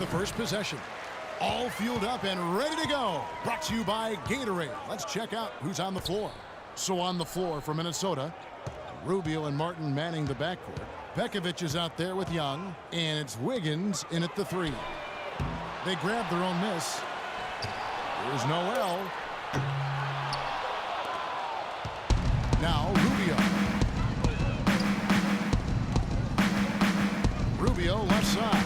the first possession. All fueled up and ready to go. Brought to you by Gatorade. Let's check out who's on the floor. So on the floor for Minnesota, Rubio and Martin manning the backcourt. Pekovic is out there with Young, and it's Wiggins in at the three. They grab their own miss. Here's Noel. Now Rubio. Rubio left side.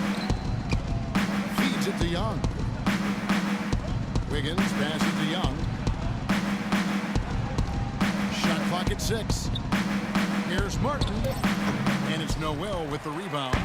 Feeds it to Young. Wiggins passes to Young. Shot clock at 6. Here's Martin. And it's Noel with the rebound.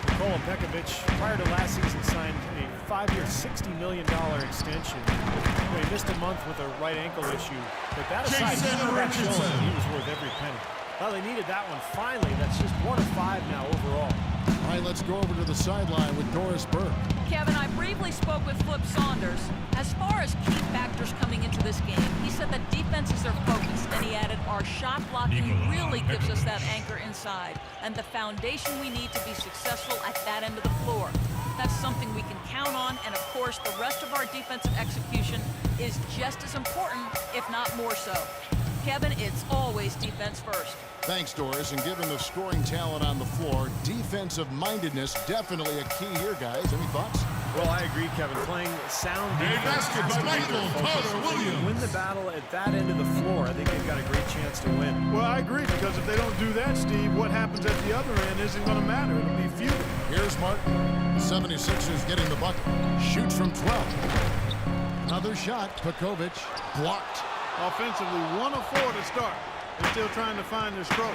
Nikola Pekovic, prior to last season, signed a 5-year, $60 million extension. He missed a month with a right ankle issue. But that aside, he was worth every penny. Well, they needed that one finally. That's just 1 of 5 now overall. All right, let's go over to the sideline with Doris Burke. Kevin, I briefly spoke with Flip Saunders. As far as key factors coming into this game, he said that defenses are focused, and he added, our shot blocking really gives us that anchor inside and the foundation we need to be successful at that end of the floor. That's something we can count on, and of course, the rest of our defensive execution is just as important, if not more so. Kevin, it's always defense first. Thanks, Doris. And given the scoring talent on the floor, defensive mindedness definitely a key here, guys. Any thoughts? Well, I agree, Kevin. Playing sound defense has to be their focus. If they win the battle at that end of the floor, I think they've got a great chance to win. Well, I agree, because if they don't do that, Steve, what happens at the other end isn't going to matter. It'll be futile. Here's Martin. 76ers getting the bucket. Shoots from 12. Another shot. Pekovic blocked. Offensively, 1 of 4 to start. They're still trying to find their stroke.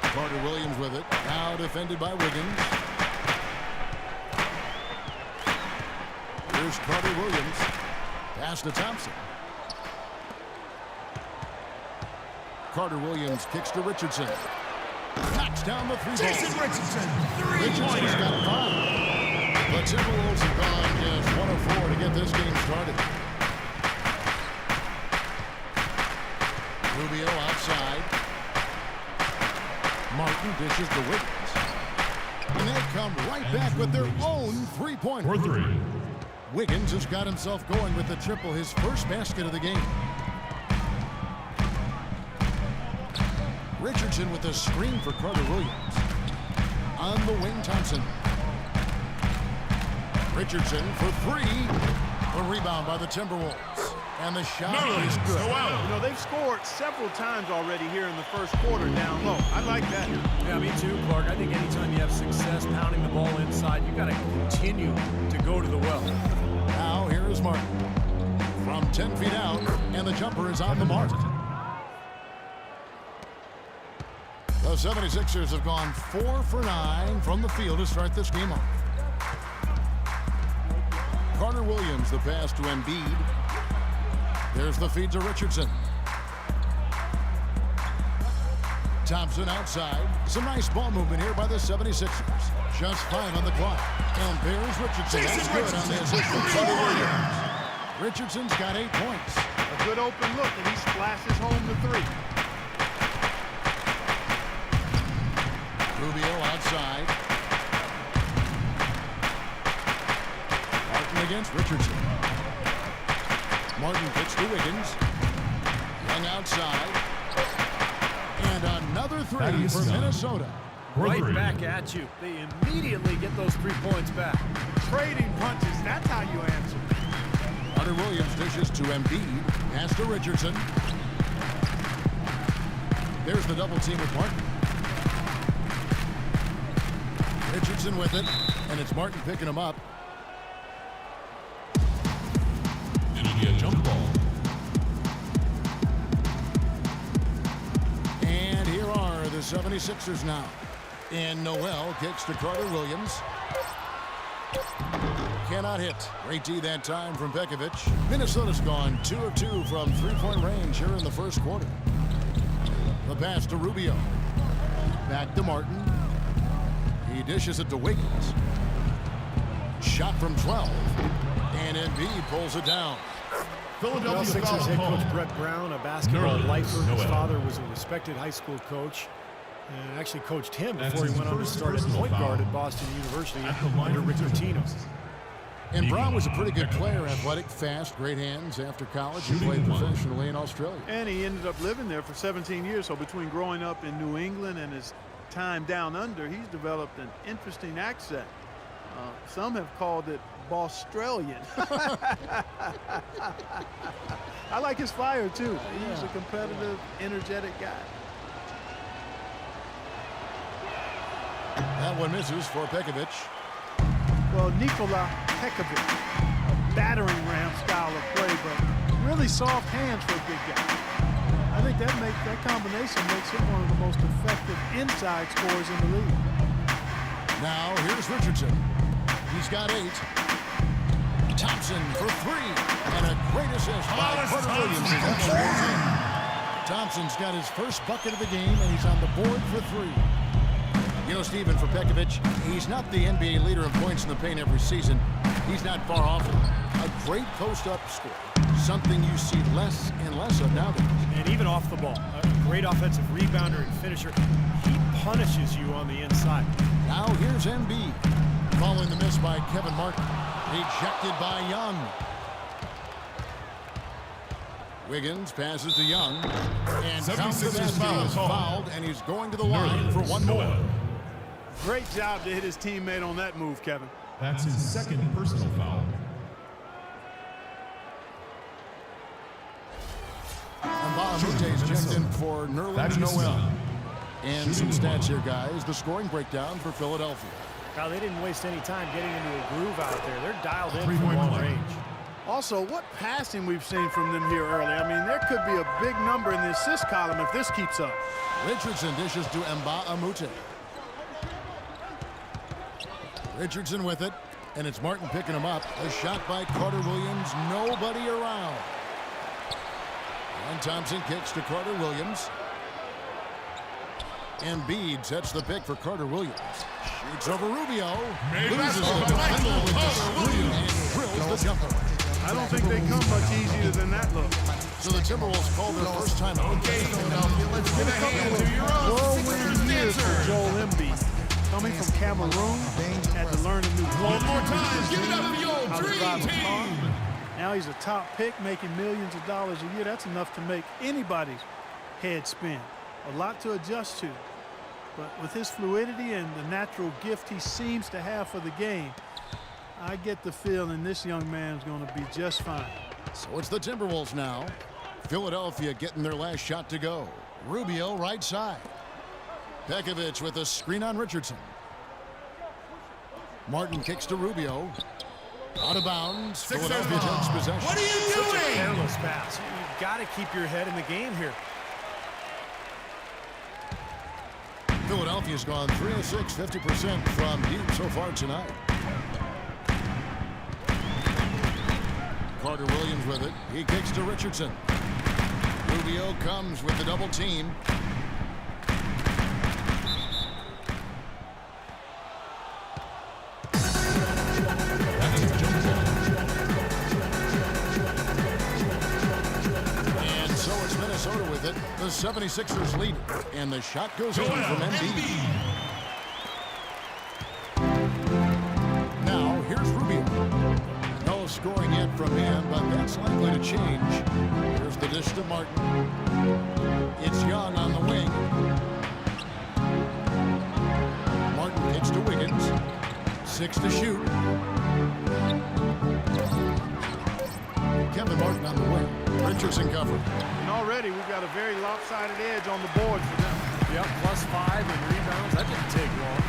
Carter Williams with it. Now defended by Wiggins. Here's Carter Williams. Pass to Thompson. Carter Williams kicks to Richardson. Knocks down the three-ball. Jason Richardson, Richardson's got a foul. The Timberwolves have gone just 1 of 4 to get this game started. Rubio outside. Martin dishes to Wiggins. And they come right back with their own three-pointer. for 3. Wiggins has got himself going with the triple, his first basket of the game. Richardson with a screen for Carter Williams. On the wing, Thompson. Richardson for 3. A rebound by the Timberwolves. And the shot is good. You know, they've scored several times already here in the first quarter down low. I like that. Yeah, me too, Clark. I think anytime you have success pounding the ball inside, you got to continue to go to the well. Now here is Martin. From 10 feet out, and the jumper is on the mark. The 76ers have gone 4 for 9 from the field to start this game off. Carter Williams, the pass to Embiid. There's the feed to Richardson. Thompson outside. Some nice ball movement here by the 76ers. Just 5 on the clock. And there's Richardson. That's good on the assist from Carter Williams. Richardson's got 8 points. A good open look, and he splashes home the 3. Rubio outside. Martin against Richardson. Martin gets to Wiggins. Young outside. And another 3 for Minnesota. Right back at you. They immediately get those 3 points back. Trading punches, that's how you answer. Carter Williams dishes to Embiid. Pass to Richardson. There's the double team with Martin. Richardson with it, and it's Martin picking him up. It'll be a jump ball. And here are the 76ers now. And Noel kicks to Carter Williams. Cannot hit. Great D that time from Pekovic. Minnesota's gone 2 of 2 from three-point range here in the first quarter. The pass to Rubio. Back to Martin. He dishes it to Wiggins. Shot from 12. And Embiid pulls it down. Well, Sixers head coach Brett Brown, a basketball lifer. His father was a respected high school coach. And actually coached him That's before he his went on to first start at personal point guard foul. at Boston University At the line under of Rick Timberwolves. Pitino. And Brown was a pretty good player, athletic, fast, great hands. After college, he played professionally in Australia. And he ended up living there for 17 years. So between growing up in New England and his time down under, he's developed an interesting accent. Some have called it Australian. I like his fire too. He's a competitive, energetic guy. That one misses for Pekovic. Well, Nikola Pekovic, a battering ram style of play, but really soft hands for a big guy. I think that combination makes him one of the most effective inside scorers in the league. Now here's Richardson. He's got 8. Thompson for 3. And a great assist by Carter Williams. That one goes in. Thompson's got his first bucket of the game, and he's on the board for 3. You know, Steven, for Pekovic, he's not the NBA leader in points in the paint every season. He's not far off of it. A great post-up score, something you see less and less of nowadays. And even off the ball, a great offensive rebounder and finisher. He punishes you on the inside. Now here's Embiid. Following the miss by Kevin Martin. Ejected by Young. Wiggins passes to Young. And counts the 76ers basket. He's foul. fouled, and he's going to the line for one more. Great job to hit his teammate on that move, Kevin. That's his second personal foul. And Bahamute's checked in for Nerlens Noel. And some stats here, guys. The scoring breakdown for Philadelphia. Now, they didn't waste any time getting into a groove out there. They're dialed in from Three-point long play. range. Also, what passing we've seen from them here early. I mean, there could be a big number in the assist column if this keeps up. Richardson dishes to Mbamute. Richardson with it, and it's Martin picking him up. A shot by Carter Williams, nobody around. And Thompson kicks to Carter Williams. Embiid sets the pick for Carter Williams. Shoots over Rubio. Loses the defender with the screen and drills the jumper. I don't think they come much easier than that look. So the Timberwolves call their first time out. Okay, Philadelphia, let's get a hand to your own. Whirlwind years for Joel Embiid. Coming from Cameroon, had to learn a new One more time, give it up for your how to dream drive a car. team. Now he's a top pick, making millions of dollars a year. That's enough to make anybody's head spin. A lot to adjust to. But with his fluidity and the natural gift he seems to have for the game, I get the feeling this young man's going to be just fine. So it's the Timberwolves now. Philadelphia getting their last shot to go. Rubio right side. Pekovic with a screen on Richardson. Martin kicks to Rubio. Out of bounds. Philadelphia takes possession. What are you Such a doing? careless pass. You've got to keep your head in the game here. Philadelphia's gone 3 of 6, 50% from deep so far tonight. Carter Williams with it. He kicks to Richardson. Rubio comes with the double team. And so it's Minnesota with it. The 76ers lead. And the shot goes in from Embiid. Now here's Rubio. No scoring yet from him, but that's likely to change. Here's the dish to Martin. It's Young on the wing. Martin kicks to Wiggins. 6 to shoot. Kevin Martin on the wing. Richardson covered. And already we've got a very lopsided edge on the board for them. Yep, +5 in rebounds. That didn't take long.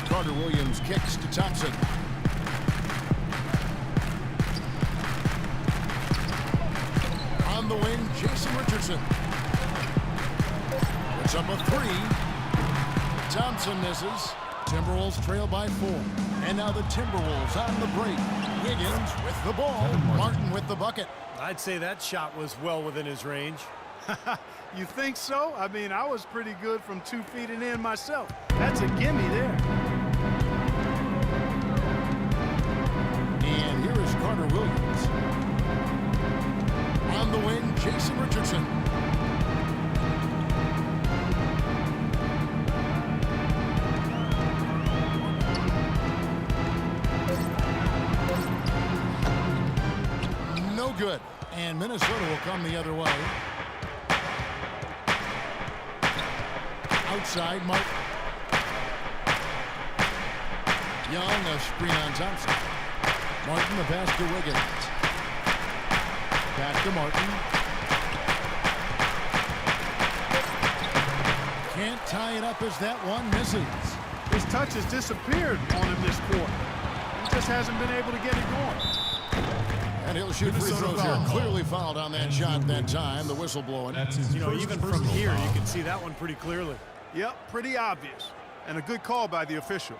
Carter Williams kicks to Thompson. On the wing, Jason Richardson. It's up a 3. Thompson misses. Timberwolves trail by 4. And now the Timberwolves on the break. Wiggins with the ball. Martin with the bucket. I'd say that shot was well within his range. You think so? I mean, I was pretty good from 2 feet and in myself. That's a gimme there. And here is Carter Williams. On the wing, Jason Richardson. good. And Minnesota will come the other way. Outside, Martin. Young, a screen on Thompson. Martin, the pass to Wiggins. Back to Martin. Can't tie it up as that one misses. His touch has disappeared on him this quarter. He just hasn't been able to get it going. And he'll shoot free throws here. Clearly fouled on that shot that time. The whistle blowing. You know, even from here, you can see that one pretty clearly. Yep, pretty obvious. And a good call by the officials.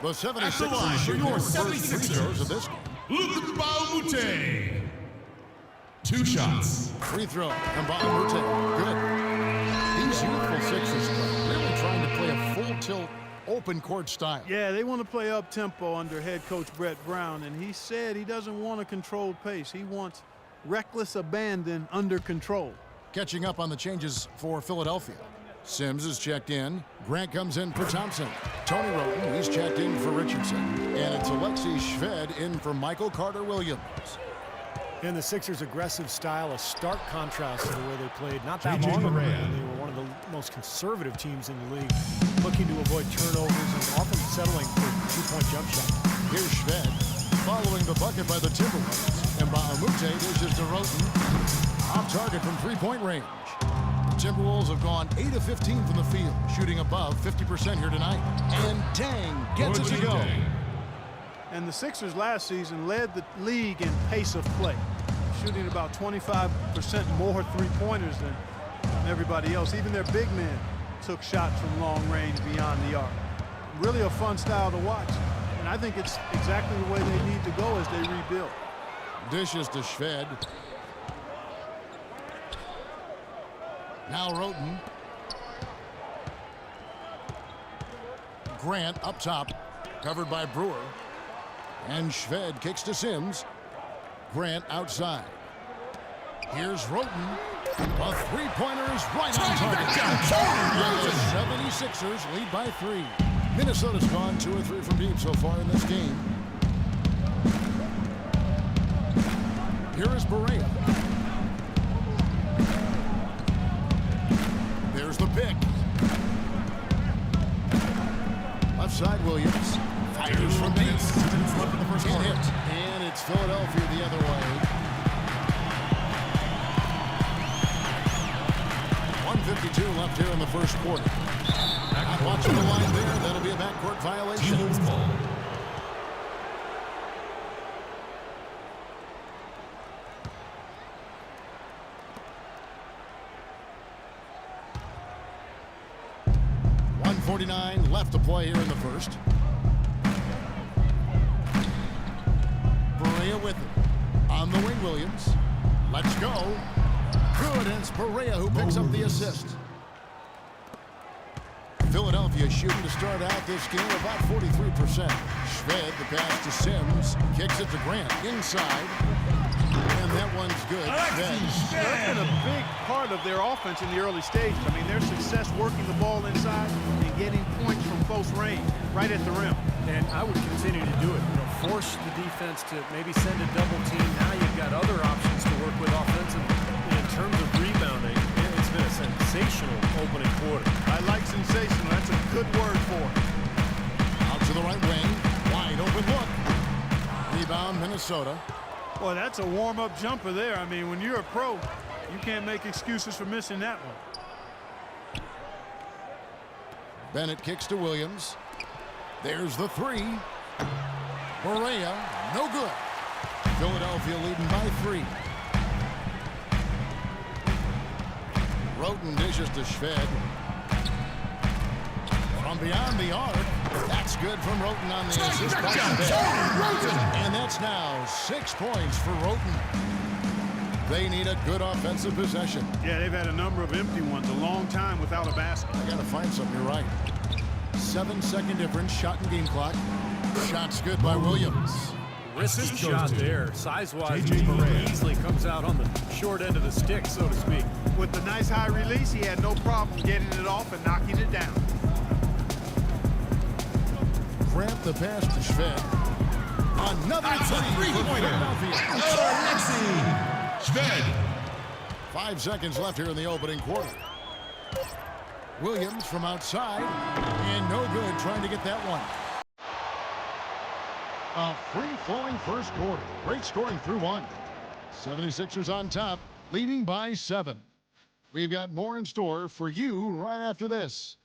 The 76ers shoot your first free throws of this game. Luke Baumute. 2 shots. Free throw. And Baumute. Good. These youthful Sixers are really trying to play a full tilt, open court style. Yeah, they want to play up-tempo under head coach Brett Brown, and he said he doesn't want a controlled pace. He wants reckless abandon under control. Catching up on the changes for Philadelphia. Sims is checked in. Grant comes in for Thompson. Tony Roten, he's checked in for Richardson. And it's Alexei Shved in for Michael Carter-Williams. And the Sixers' aggressive style, a stark contrast to the way they played not that long ago. They were one of the most conservative teams in the league, looking to avoid turnovers and often settling for two-point jump shots. Here's Shved following the bucket by the Timberwolves. And Baumute dishes to Roten. Off target from three-point range. Timberwolves have gone 8 of 15 from the field, shooting above 50% here tonight. And Tang gets it to go. And the Sixers last season led the league in pace of play, shooting about 25% more three-pointers than everybody else. Even their big men took shots from long range beyond the arc. Really a fun style to watch. And I think it's exactly the way they need to go as they rebuild. Dishes to Shved. Now Roten. Grant up top, covered by Brewer. And Shved kicks to Sims. Grant outside. Here's Roten. A three-pointer is right on target. The 76ers lead by 3. Minnesota's gone 2 or 3 from deep so far in this game. Here is Barea. There's the pick. Left side, Williams. Fires from deep. Can't hit. And it's Philadelphia the other way. 1:52 left here in the first quarter. Not watching the line there. That'll be a backcourt violation. .49 left to play here in the first. Barea with it. On the wing, Williams. Let's go. Good, and it's Barea who picks up the assist. Philadelphia shooting to start out this game about 43%. Shved, the pass to Sims. Kicks it to Grant. Inside. And that one's good. That's been a big part of their offense in the early stages. I mean, their success working the ball inside and getting points from close range, right at the rim. And I would continue to do it. You know, force the defense to maybe send a double team. Now you've got other options to work with offensively. In terms of rebounding, it's been a sensational opening quarter. I like sensational. That's a good word for it. Out to the right wing. Wide open look. Rebound, Minnesota. Boy, that's a warm-up jumper there. I mean, when you're a pro, you can't make excuses for missing that one. Bennett kicks to Williams. There's the 3. Barea, no good. Philadelphia leading by 3. Roten dishes to Shved. From beyond the arc. That's good from Roten on the assist. And that's now 6 points for Roten. They need a good offensive possession. Yeah, they've had a number of empty ones, a long time without a basket. I got to find something. You're right. 7-second difference. Shot and game clock. Shot's good by Williams. Risky shot there. Size-wise, easily comes out on the short end of the stick, so to speak. With the nice high release, he had no problem getting it off and knocking it down. Grant the pass to Shved. Another That's a three-pointer. Alexei Shved. 5 seconds left here in the opening quarter. Williams from outside, and no good trying to get that one. A free-flowing first quarter. Great scoring through one. 76ers on top, leading by 7. We've got more in store for you right after this.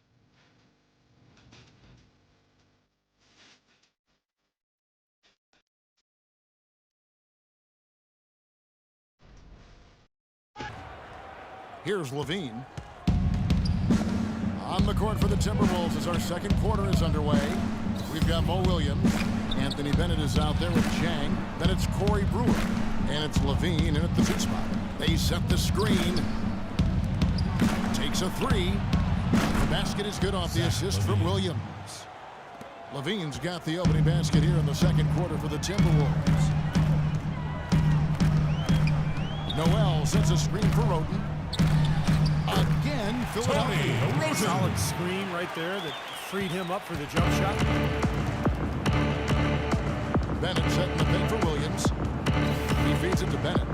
Here's Levine. On the court for the Timberwolves as our second quarter is underway. We've got Mo Williams. Anthony Bennett is out there with Chang. Then it's Corey Brewer. And it's Levine in at the 2 spot. They set the screen. Takes a 3. The basket is good off the assist from Williams. Levine's got the opening basket here in the second quarter for the Timberwolves. Noel sets a screen for Roten. Again, Philadelphia. Solid screen right there that freed him up for the jump shot. Bennett setting the pick for Williams. He feeds it to Bennett.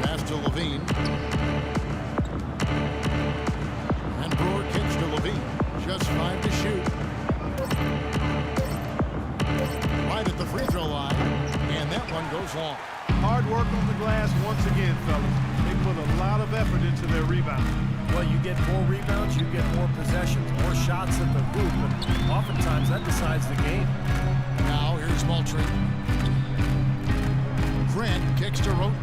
Pass to Levine. And Brewer kicks to Levine. Just 5 to shoot. Right at the free throw line. And that one goes long. Hard work on the glass once again, fellas. They put a lot of effort into their rebound. Well, you get more rebounds, you get more possessions, more shots at the hoop, but oftentimes that decides the game. Now here's Moultrie. Grant kicks to Roten.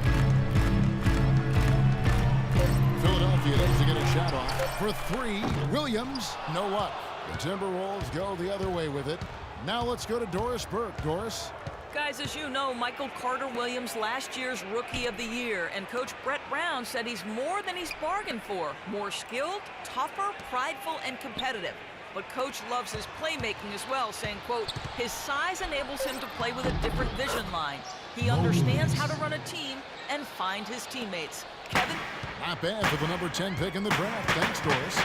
Philadelphia needs to get a shot off for 3. Williams, no luck. The Timberwolves go the other way with it. Now let's go to Doris Burke. Doris. Guys, as you know, Michael Carter Williams, last year's Rookie of the Year, and Coach Brett Brown said he's more than he's bargained for. More skilled, tougher, prideful, and competitive. But Coach loves his playmaking as well, saying, quote, his size enables him to play with a different vision line. He understands how to run a team and find his teammates. Kevin? Not bad for the number 10 pick in the draft. Thanks, Doris.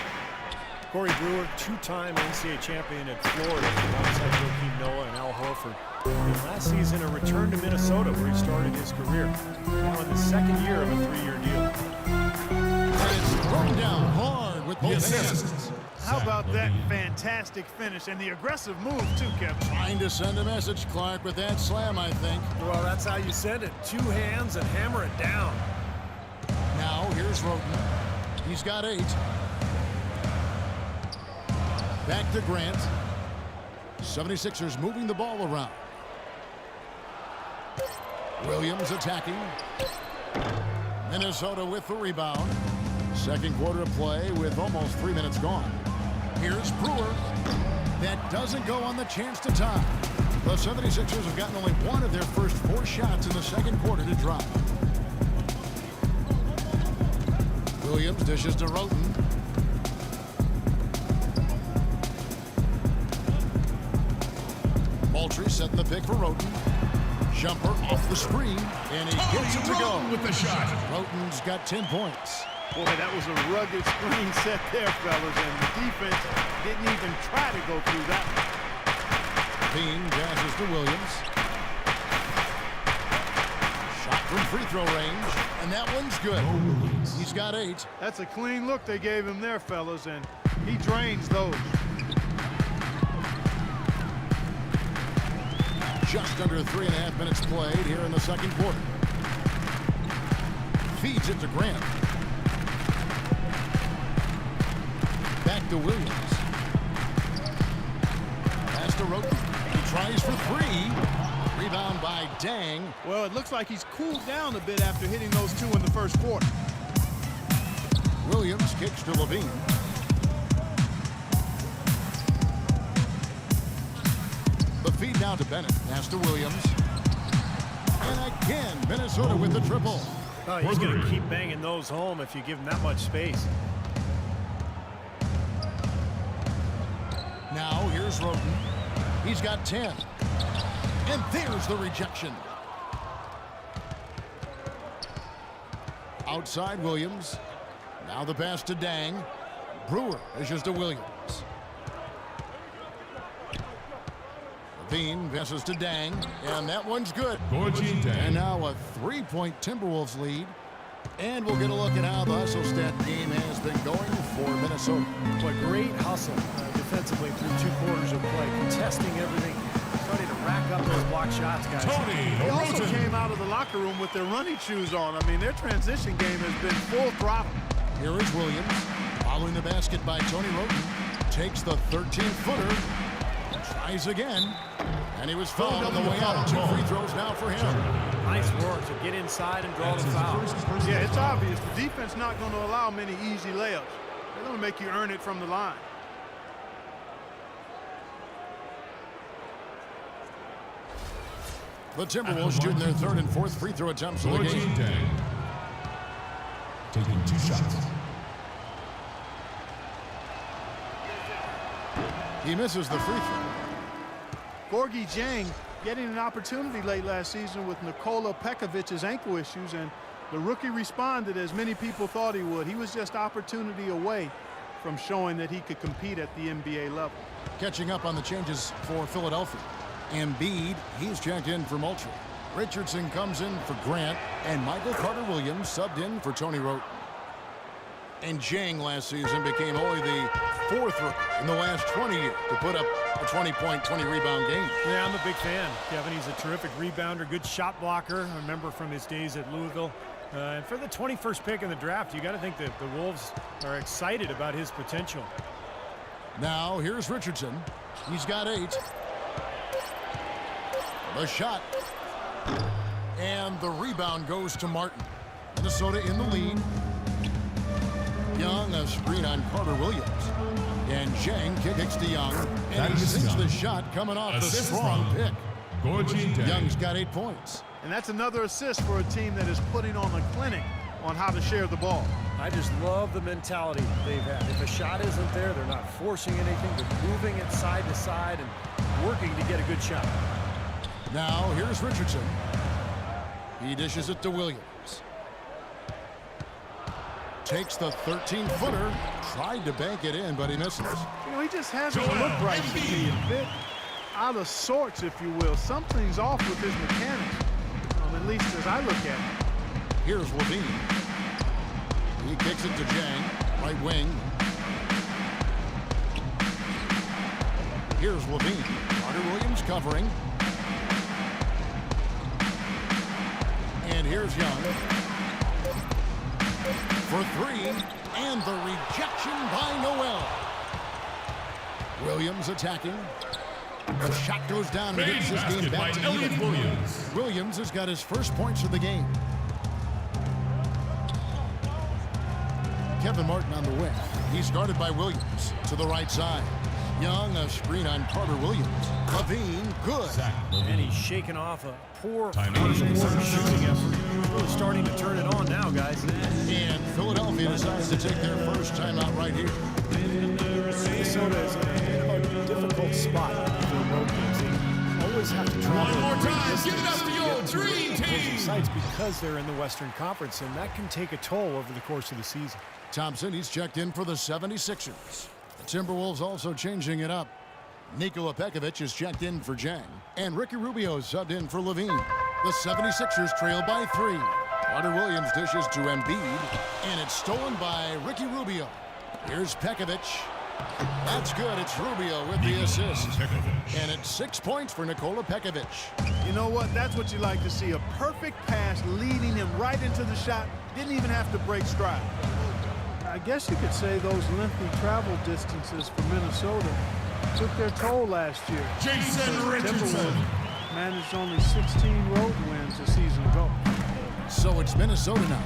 Corey Brewer, 2-time NCAA champion at Florida, alongside Joakim Noah and Al Horford. And last season, a return to Minnesota, where he started his career. Now in the second year of a 3-year deal. And it's thrown down hard with both hands. How about that fantastic finish and the aggressive move, too, Kevin? Trying to send a message, Clark, with that slam, I think. Well, that's how you send it. 2 hands and hammer it down. Now, here's Roten. He's got 8. Back to Grant. 76ers moving the ball around. Williams attacking. Minnesota with the rebound. Second quarter of play with almost 3 minutes gone. Here's Brewer. That doesn't go on the chance to tie. The 76ers have gotten only 1 of their first 4 shots in the second quarter to drop. Williams dishes to Roten. Moultrie setting the pick for Roten. Jumper off the screen, and he gets it to go. With the shot. Roten's got 10 points. Boy, that was a rugged screen set there, fellas, and the defense didn't even try to go through that one. Bean passes to Williams. Shot from free throw range, and that one's good. He's got 8. That's a clean look they gave him there, fellas, and he drains those. Just under 3.5 minutes played here in the second quarter. Feeds it to Grant. Back to Williams. Pass to Roten. He tries for 3. Rebound by Dang. Well, it looks like he's cooled down a bit after hitting those 2 in the first quarter. Williams kicks to Levine. The feed now to Bennett. Pass to Williams. And again, Minnesota with the triple. Oh, he's going to keep banging those home if you give him that much space. Now here's Roten. He's got 10. And there's the rejection. Outside Williams. Now the pass to Dang. Brewer dishes to Williams. Levine passes to Dang, and that one's good. And now a 3-point Timberwolves lead. And we'll get a look at how the hustle stat game has been going for Minnesota. What great hustle defensively through 2 quarters of play, contesting everything, starting to rack up those block shots, guys. They also came out of the locker room with their running shoes on. I mean, their transition game has been full throttle. Here is Williams, following the basket by Tony Roten. Takes the 13-footer, tries again, and he was fouled on the way out. 2 free throws now for him. Nice work to get inside and draw the foul. Yeah, it's obvious. The defense not going to allow many easy layups. They're going to make you earn it from the line. The Timberwolves shooting their 3rd and 4th free throw attempts of the game. Taking 2 shots. He misses the free throw. Gorgui Dieng getting an opportunity late last season with Nikola Pekovic's ankle issues, and the rookie responded as many people thought he would. He was just opportunity away from showing that he could compete at the NBA level. Catching up on the changes for Philadelphia. Embiid, he's checked in for Moultrie. Richardson comes in for Grant, and Michael Carter-Williams subbed in for Tony Roten. And Dieng last season became only the 4th rookie in the last 20 years to put up a 20-point, 20-rebound game. Yeah, I'm a big fan. Kevin, he's a terrific rebounder, good shot blocker. I remember from his days at Louisville. And for the 21st pick in the draft, you got to think that the Wolves are excited about his potential. Now, here's Richardson. He's got 8. The shot. And the rebound goes to Martin. Minnesota in the lead. Young, a screen on Carter-Williams. And Dieng kicks to Young. And he sinks the shot coming off the strong pick. Young's got 8 points. And that's another assist for a team that is putting on a clinic on how to share the ball. I just love the mentality they've had. If a shot isn't there, they're not forcing anything. They're moving it side to side and working to get a good shot. Now, here's Richardson. He dishes it to Williams. Takes the 13-footer. Tried to bank it in, but he misses. You know, he just hasn't looked right to me. A bit out of sorts, if you will. Something's off with his mechanics, at least as I look at it. Here's Levine. He kicks it to Dieng, right wing. Here's Levine. Carter-Williams covering. And here's Young. For 3, and the rejection by Noel. Williams attacking. The shot goes down and gets his game back to even. Williams has got his first points of the game. Kevin Martin on the wing. He's guarded by Williams to the right side. Young, a screen on Carter-Williams. Levine, good. And he's shaking off a poor shooting effort. Really starting to turn it on now, guys. And Philadelphia decides to take their first timeout right here. Minnesota is in a bit of a difficult spot for road games. They always have to travel. One more time, give it up to the old dream team. Sites because they're in the Western Conference, and that can take a toll over the course of the season. Thompson, he's checked in for the 76ers. The Timberwolves also changing it up. Nikola Pekovic is checked in for Dieng. And Ricky Rubio subbed in for Levine. The 76ers trail by 3. Carter-Williams dishes to Embiid. And it's stolen by Ricky Rubio. Here's Pekovic. That's good. It's Rubio with the assist. And it's 6 points for Nikola Pekovic. You know what? That's what you like to see. A perfect pass leading him right into the shot. Didn't even have to break stride. I guess you could say those lengthy travel distances for Minnesota took their toll last year. Jason Richardson managed only 16 road wins a season ago. So it's Minnesota now.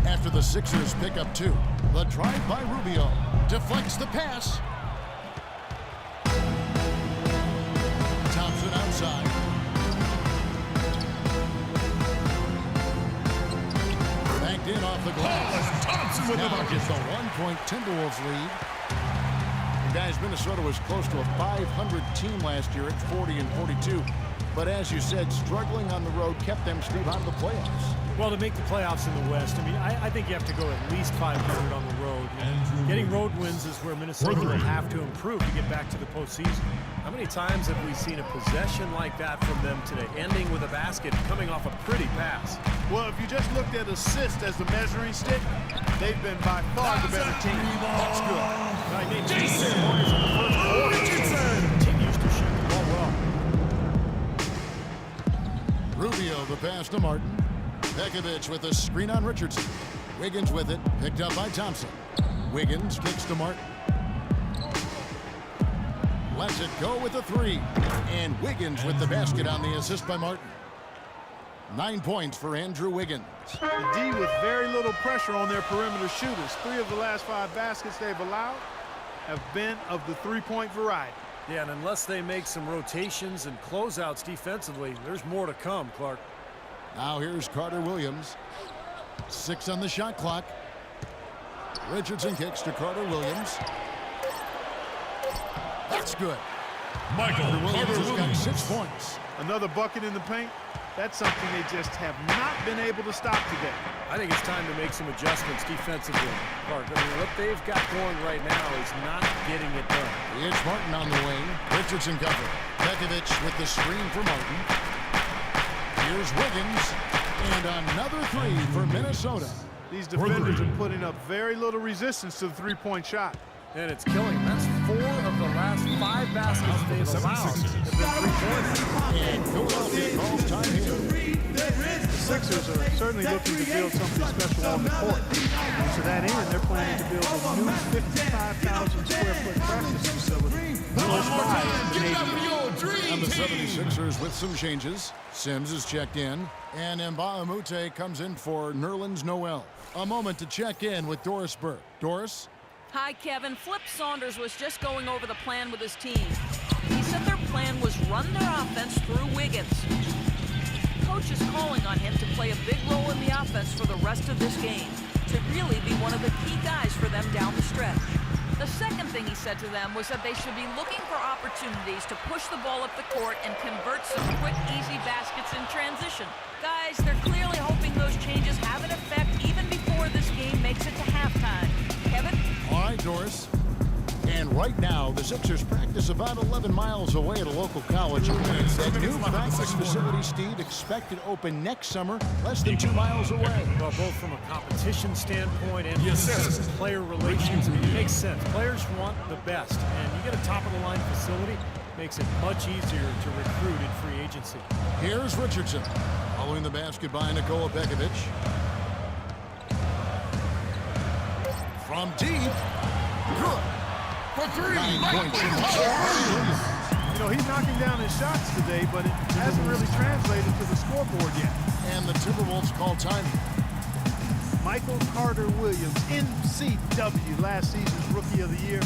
After the Sixers pick up 2. The drive by Rubio deflects the pass. Thompson outside. Banked in off the glass. Thompson with the Now bucket. it's a 1-point Timberwolves lead. And guys, Minnesota was close to a 500 team last year at 40-42. But as you said, struggling on the road kept them, Steve, out of the playoffs. Well, to make the playoffs in the West, I mean, I think you have to go at least 500 on the road. Getting road wins is where Minnesota will have to improve to get back to the postseason. How many times have we seen a possession like that from them today, ending with a basket coming off a pretty pass? Well, if you just looked at assists as the measuring stick, they've been by far the better team. That's good. Right, they Jason continues to shoot the ball well. Rubio the pass to Martin. Pekovic with a screen on Richardson. Wiggins with it, picked up by Thompson. Wiggins kicks to Martin. Lets it go with a three. And Wiggins with the basket on the assist by Martin. 9 points for Andrew Wiggins. The D with very little pressure on their perimeter shooters. 3 of the last 5 baskets they've allowed have been of the three-point variety. Yeah, and unless they make some rotations and closeouts defensively, there's more to come, Clark. Now here's Carter Williams. 6 on the shot clock. Richardson kicks to Carter Williams. That's good. Carter Williams has got 6 points. Another bucket in the paint. That's something they just have not been able to stop today. I think it's time to make some adjustments defensively, Clark. I mean, what they've got going right now is not getting it done. It's Martin on the wing. Richardson covered. Pekovic with the screen for Martin. Here's Wiggins. And another three for Minnesota. These defenders are putting up very little resistance to the three-point shot. And it's killing them. That's 4 of the last 5 baskets they've allowed have been three-pointers. And Philadelphia calls time here. The Sixers are certainly looking to build something special on the court. And to that end, they're planning to build a new 55,000 square foot practice facility. And the 76ers with some changes. Sims is checked in. And Mbamute comes in for Nerlens Noel. A moment to check in with Doris Burke. Doris? Hi, Kevin. Flip Saunders was just going over the plan with his team. He said their plan was run their offense through Wiggins. Coach is calling on him to play a big role in the offense for the rest of this game, to really be one of the key guys for them down the stretch. The second thing he said to them was that they should be looking for opportunities to push the ball up the court and convert some quick, easy baskets in transition. Guys, they're clearly hoping those changes have an effect even before this game makes it to halftime. Kevin? All right, Doris. And right now, the Sixers practice about 11 miles away at a local college. That new practice facility, Steve, expected to open next summer, less than 2 miles away. Well, both from a competition standpoint and from player relations, I mean, it makes sense. Players want the best, and you get a top-of-the-line facility, makes it much easier to recruit in free agency. Here's Richardson, following the basket by Nikola Pekovic. From deep, good. For 3, 9 points. You know, he's knocking down his shots today, but it hasn't really translated to the scoreboard yet. And the Timberwolves call time. Michael Carter Williams, MCW, last season's Rookie of the Year.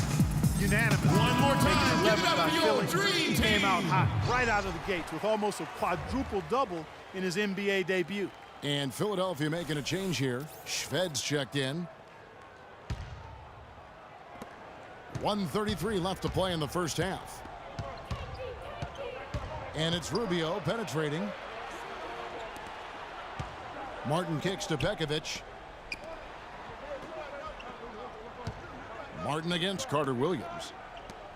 Unanimous. One more time. Taking 11 Give it up by for your Philly. dream He came out team. hot right out of the gates with almost a quadruple-double in his NBA debut. And Philadelphia making a change here. Shved's checked in. 1:33 left to play in the first half. And it's Rubio penetrating. Martin kicks to Pekovic. Martin against Carter Williams.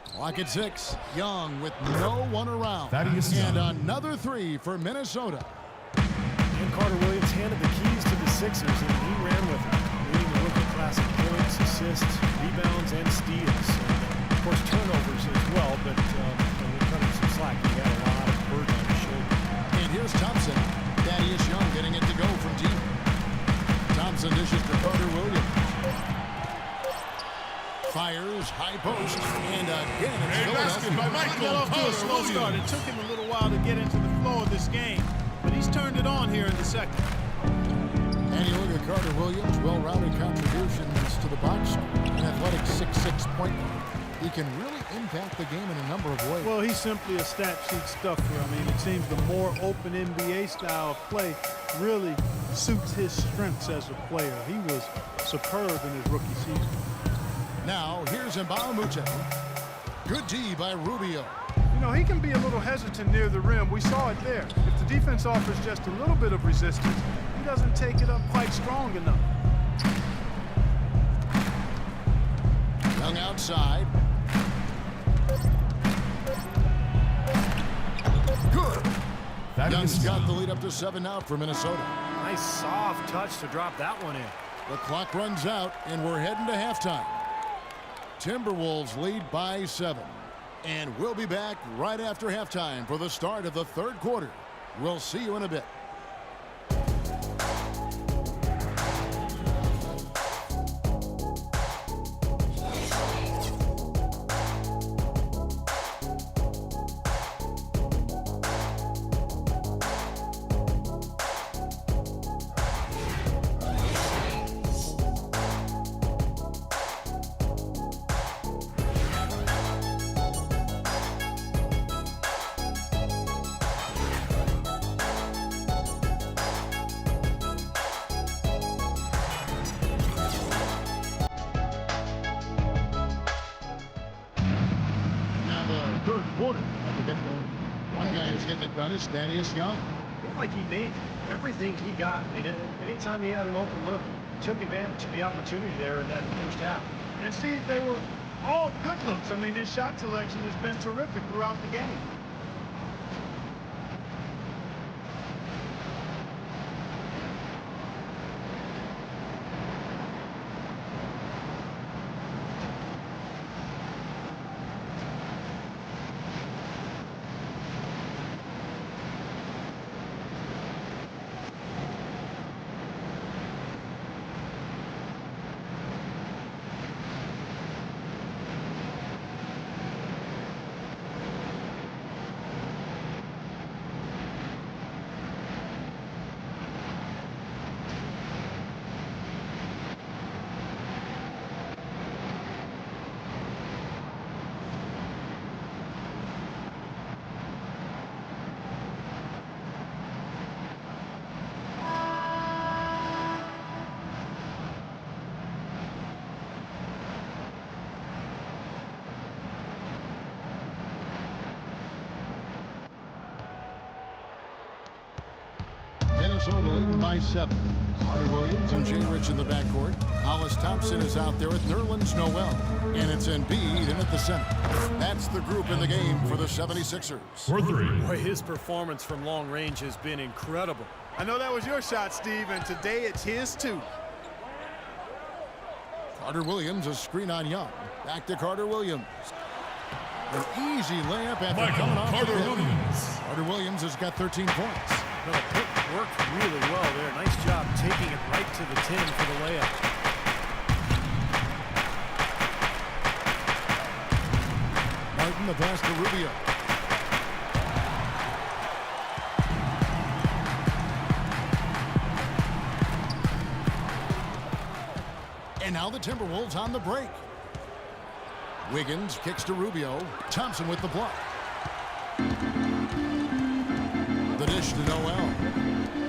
Clock at 6. Young with no one around. And another three for Minnesota. And Carter Williams handed the keys to the Sixers, and he ran with it, leading the rookie class in points, assists, rebounds, and steals. And of course, turnovers as well, but we're cutting some slack. He had a lot of burden on his shoulder. And here's Thompson. Thaddeus Young getting it to go from deep. Thompson dishes to Carter Williams. Fires, high post, and again it's basket by He got Michael off to a slow Carter start. It took him a little while to get into the flow of this game, but he's turned it on here in the second. And you look at Carter Williams, well-rounded contributions to the box. An athletic 6'6" point guard. He can really impact the game in a number of ways. Well, he's simply a stat sheet stuffer. I mean, it seems the more open NBA style of play really suits his strengths as a player. He was superb in his rookie season. Now, here's Mbamute. Good D by Rubio. You know, he can be a little hesitant near the rim. We saw it there. If the defense offers just a little bit of resistance, doesn't take it up quite strong enough. Young outside. Good. Young's got the lead up to 7 now for Minnesota. Nice soft touch to drop that one in. The clock runs out, and we're heading to halftime. Timberwolves lead by 7. And we'll be back right after halftime for the start of the third quarter. We'll see you in a bit. Third quarter. One guy who's getting it done is Thaddeus Young. Looked like he made everything he got. I mean, anytime he had an open look, he took advantage of the opportunity there in that first half. And see, they were all good looks. I mean, his shot selection has been terrific throughout the game. Minnesota leading by 7. Carter Williams and Jay Rich in the backcourt. Hollis Thompson is out there with Nerlens Noel. And it's Embiid in at the center. That's the group in the game for the 76ers. For 3. Boy, his performance from long range has been incredible. I know that was your shot, Steve, and today it's his too. Carter Williams, a screen on Young. Back to Carter Williams. An easy layup after coming off Carter the hit. Williams. Carter Williams has got 13 points. No, Pitt worked really well there. Nice job taking it right to the 10 for the layup. Martin, the pass to Rubio. And now the Timberwolves on the break. Wiggins kicks to Rubio. Thompson with the block. The dish to Noel.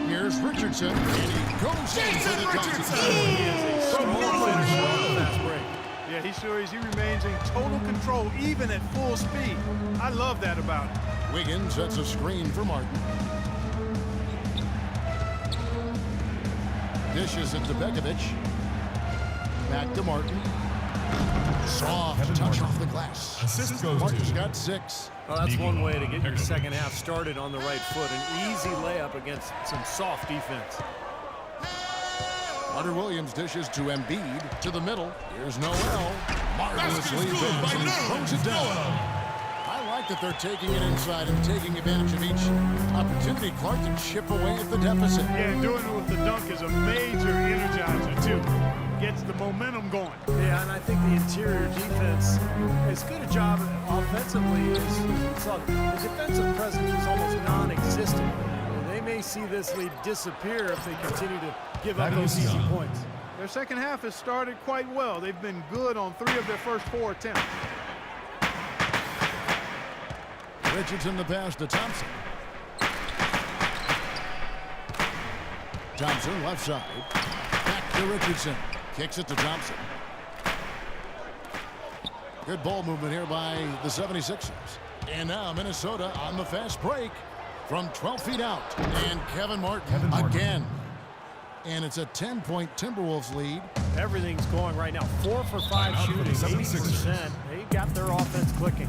Here's Richardson, and he goes in for the Thompson. He is a strong finisher on the fast break. Yeah, he sure is. He remains in total control, even at full speed. I love that about him. Wiggins sets a screen for Martin. Dishes it to Begovic. Back to Martin. Soft touch off the glass. Assist goes Martin's to got 6. Well, that's one way to get your second half started on the right foot. An easy layup against some soft defense. Carter Williams dishes to Embiid to the middle. Here's Noel. Marvelous Basket's lead good pass, by and he Nerlens throws it down. Noel. I like that they're taking it inside and taking advantage of each opportunity. Clark to chip away at the deficit. Yeah, and doing it with the dunk is a major energizer, too. Gets the momentum going. Yeah, and I think the interior defense, as good a job offensively as we saw, the defensive presence was almost non-existent. And they may see this lead disappear if they continue to give up those easy points. Their second half has started quite well. They've been good on 3 of their first 4 attempts. Richardson the pass to Thompson. Thompson left side. Back to Richardson. Kicks it to Thompson. Good ball movement here by the 76ers. And now Minnesota on the fast break from 12 feet out. And Kevin Martin again. And it's a 10-point Timberwolves lead. Everything's going right now. 4 for 5 shooting, 80%. They got their offense clicking.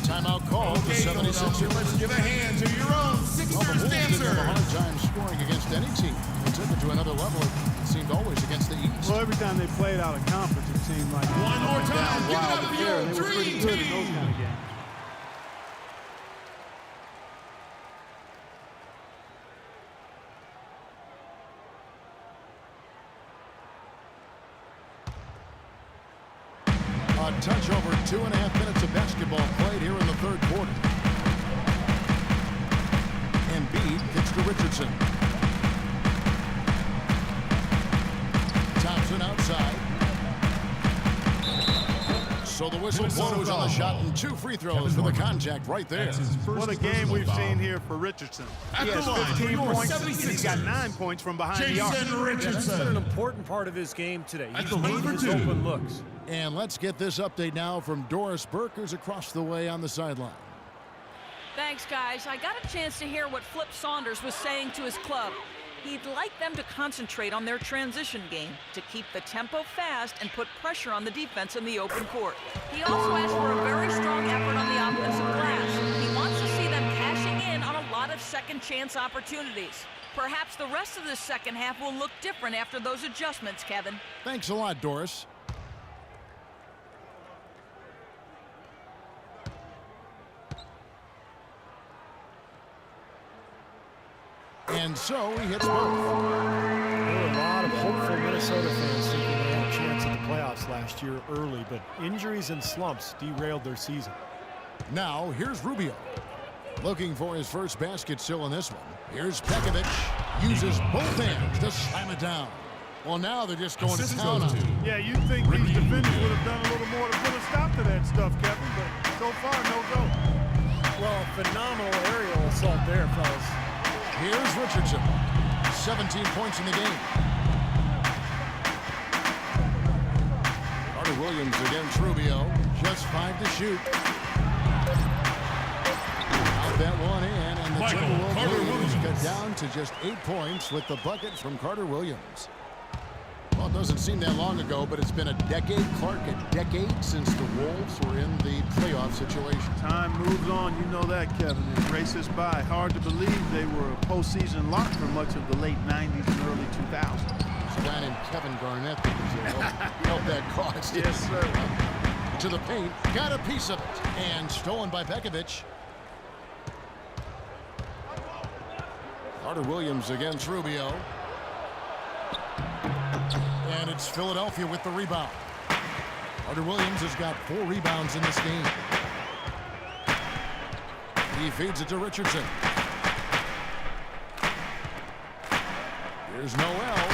Timeout call for 76ers. Let's give a hand to your own Well, the Sixers Wolves didn't have a dancer. hard time scoring against any team. They took it to another level. It seemed always against the East. Well, every time they played out of conference, it seemed like One more time. Give it wild up for there, your and they were pretty dream good in those team. kind of games. A touch over 2.5 minutes of basketball played here in the third quarter. Embiid gets to Richardson. Thompson outside. So the whistle blows on the shot and 2 free throws for the contact right there. What a game we've seen here for Richardson. At He the has line, 15 your points, and 76ers. he's got 9 points from behind the arc. Jason That's been an Richardson. important part of his game today. At He's the line made for his 2. open looks. And let's get this update now from Doris Burke, who's across the way on the sideline. Thanks, guys. I got a chance to hear what Flip Saunders was saying to his club. He'd like them to concentrate on their transition game to keep the tempo fast and put pressure on the defense in the open court. He also asked for a very strong effort on the offensive glass. He wants to see them cashing in on a lot of second chance opportunities. Perhaps the rest of the second half will look different after those adjustments, Kevin. Thanks a lot, Doris. And so he hits both. There were a lot of hopeful Minnesota fans thinking they had a chance at the playoffs last year early, but injuries and slumps derailed their season. Now, here's Rubio. Looking for his first basket still in this one. Here's Pekovic. Uses both hands to slam it down. Well, now they're just going to Assist town goes on to him. Yeah, you'd think these defenders would have done a little more to put a stop to that stuff, Kevin, but so far, no go. Well, phenomenal aerial assault there, fellas. Here's Richardson. 17 points in the game. Carter Williams against Rubio. Just 5 to shoot. Out that one in, and the Michael Timberwolves Carter lead Williams. got down to just 8 points with the bucket from Carter Williams. Well, it doesn't seem that long ago, but it's been a decade, Clark, a decade since the Wolves were in the playoff situation. Time moves on, you know that, Kevin. It races by. Hard to believe they were a postseason lock for much of the late 90s and early 2000s. There's a guy named Kevin Garnett that was helped that cause. Yes, sir. To the paint, got a piece of it, and stolen by Pekovic. Carter Williams against Rubio. And it's Philadelphia with the rebound. Carter Williams has got 4 rebounds in this game. He feeds it to Richardson. Here's Noel.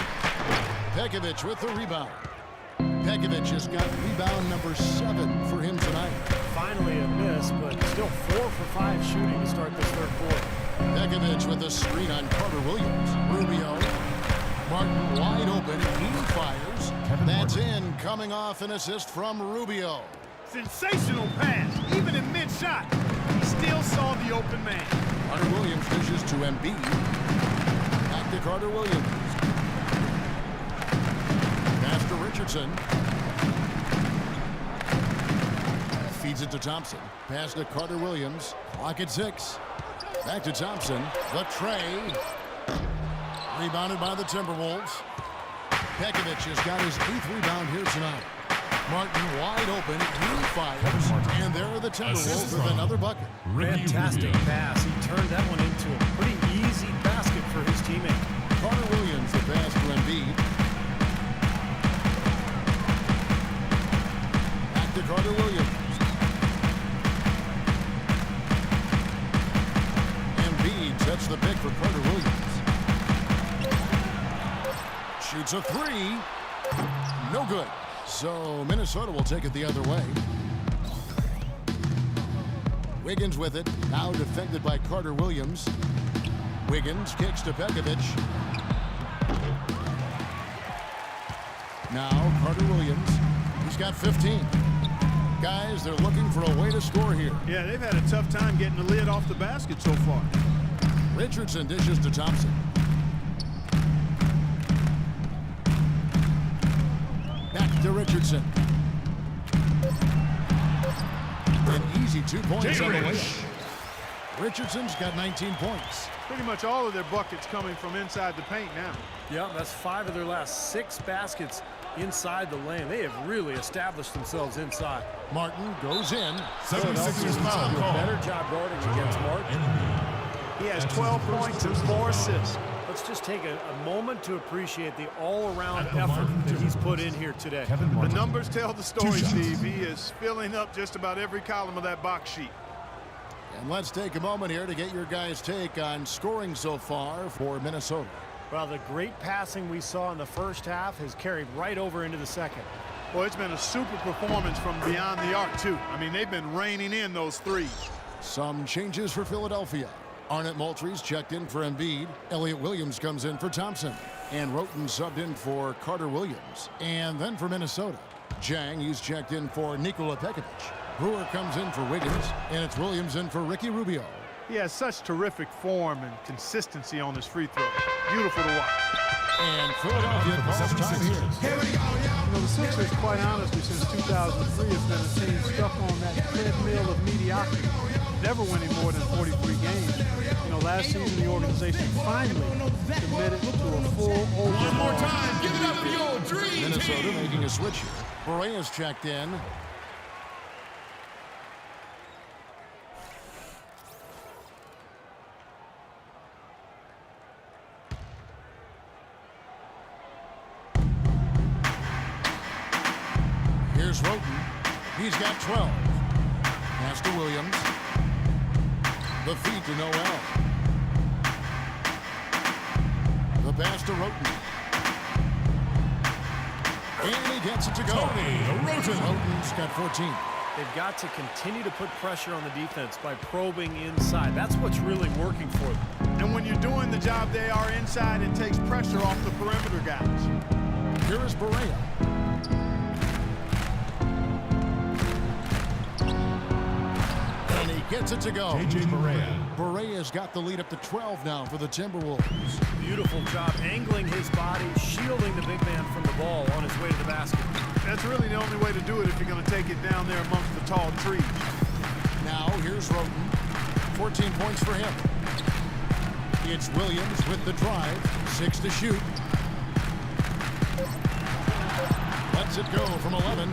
Pekovic with the rebound. Pekovic has got rebound number 7 for him tonight. Finally a miss, but still 4 for 5 shooting to start this third quarter. Pekovic with a screen on Carter Williams. Rubio. Martin wide open. He fires. That's in, coming off an assist from Rubio. Sensational pass. Even in mid-shot, he still saw the open man. Carter Williams dishes to Embiid. Back to Carter Williams. Pass to Richardson. Feeds it to Thompson. Pass to Carter Williams. Clock at 6. Back to Thompson. The tray. Rebounded by the Timberwolves. Pekovic has got his 8th rebound here tonight. Martin wide open. He fires. And there are the Timberwolves with another bucket. Fantastic pass. He turned that one into a pretty easy basket for his teammate. Carter Williams, the pass to Embiid. Back to Carter Williams. Embiid sets the pick for Carter Williams. Shoots a 3. No good. So Minnesota will take it the other way. Wiggins with it. Now defended by Carter Williams. Wiggins kicks to Pekovic. Now Carter Williams. He's got 15. Guys, they're looking for a way to score here. Yeah, they've had a tough time getting the lid off the basket so far. Richardson dishes to Thompson. Back to Richardson. An easy 2 points on the way. Richardson's got 19 points. Pretty much all of their buckets coming from inside the paint now. Yeah, that's 5 of their last 6 baskets inside the lane. They have really established themselves inside. Martin goes in. 76ers foul Do a call. better job guarding against Martin. He has 12 points and 4 assists. Let's just take a moment to appreciate the all-around effort that he's put in here today. The numbers tell the story, 2 shots. Steve. He is filling up just about every column of that box sheet. And let's take a moment here to get your guys' take on scoring so far for Minnesota. Well, the great passing we saw in the first half has carried right over into the second. Well, it's been a super performance from beyond the arc, too. I mean, they've been raining in those threes. Some changes for Philadelphia. Arnett Moultrie's checked in for Embiid. Elliott Williams comes in for Thompson. And Roten subbed in for Carter Williams. And then for Minnesota, Jang, he's checked in for Nikola Pekovic. Brewer comes in for Wiggins. And it's Williams in for Ricky Rubio. He has such terrific form and consistency on his free throws. Beautiful to watch. And Philadelphia calls time here. You know, the Sixers, quite honestly, since 2003, have been a team stuck on that treadmill of mediocrity, never winning more than 43 games. You know, last season, the organization finally committed to a full overhaul. One more time. Give it up for your dream Minnesota team. making a switch here. Borea's checked in. Here's Roten. He's got 12. Pass to Williams. The feed to Noel. The pass to Roten. And he gets it to go. Roten's got 14. They've got to continue to put pressure on the defense by probing inside. That's what's really working for them. And when you're doing the job they are inside, it takes pressure off the perimeter guys. Here is Borea. And he gets it to go. J.J. Barea. Borea's got the lead up to 12 now for the Timberwolves. Beautiful job angling his body, shielding the big man from the ball on his way to the basket. That's really the only way to do it if you're going to take it down there amongst the tall trees. Now here's Roten. 14 points for him. It's Williams with the drive. 6 to shoot. Lets it go from 11.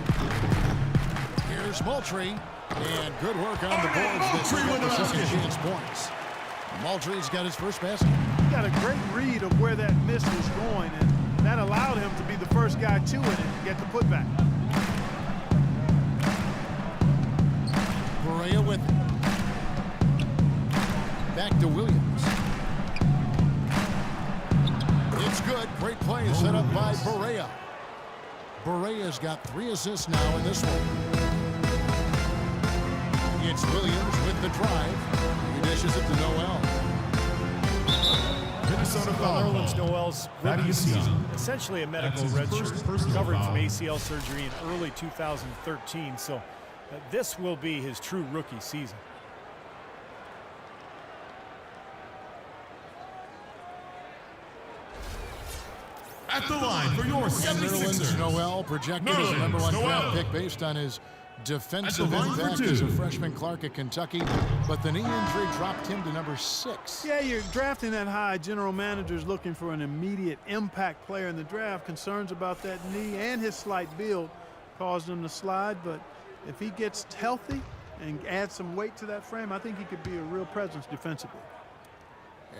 Here's Moultrie. And good work on the boards. Moultrie with the second basket. chance points. Moultrie's got his first basket. He got a great read of where that miss was going, and that allowed him to be the first guy to it and get the putback. Borea with it. Back to Williams. It's good. Great play set up by Borea. Borea's got 3 assists now in this one. It's Williams with the drive. He dishes it to Noel. Minnesota foul Nerlens call. Noel's That rookie is season, young. essentially a medical That's his redshirt, first personal recovering from foul. ACL surgery in early 2013. So this will be his true rookie season. At the line for your Nerlens 76ers. Noel projected as the number 1 Nerlens draft Noel. pick based on his defensive line for impact as a 2. freshman Clark at Kentucky, but the knee injury dropped him to number 6. Yeah, you're drafting that high. General manager's looking for an immediate impact player in the draft. Concerns about that knee and his slight build caused him to slide, but if he gets healthy and adds some weight to that frame, I think he could be a real presence defensively.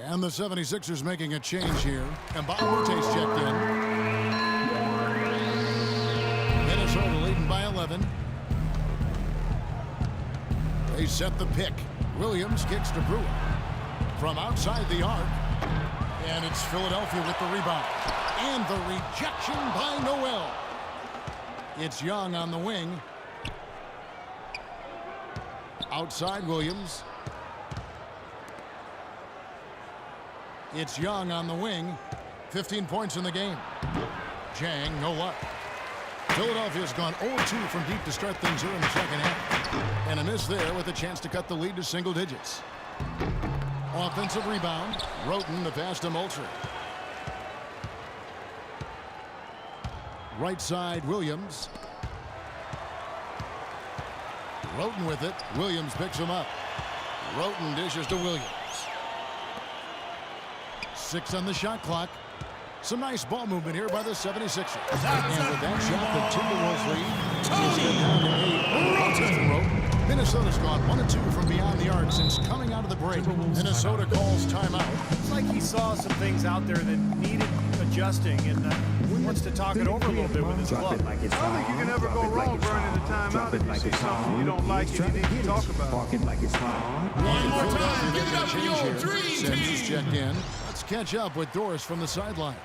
And the 76ers making a change here. And Baumgart's checked in. Minnesota leading by 11. They set the pick. Williams kicks to Brewer. From outside the arc. And it's Philadelphia with the rebound. And the rejection by Noel. It's Young on the wing. Outside Williams. It's Young on the wing. 15 points in the game. Jang, no luck. Philadelphia's gone 0-2 from deep to start things here in the second half. And a miss there with a chance to cut the lead to single digits. Offensive rebound. Roten, the pass to Moultrie. Right side, Williams. Roten with it. Williams picks him up. Roten dishes to Williams. 6 on the shot clock. Some nice ball movement here by the 76ers. And with that shot, the Timberwolves lead is down to 8. Roten. Minnesota's gone 1-2 from beyond the arc since coming out of the break. Minnesota calls timeout. It's like he saw some things out there that needed adjusting and wants to talk it over a little bit with his club. I don't think you can ever go wrong burning the timeout if you see something you don't like and you need to talk about. One more time, give it up for your dream Sims is team. checked in. Let's catch up with Doris from the sideline.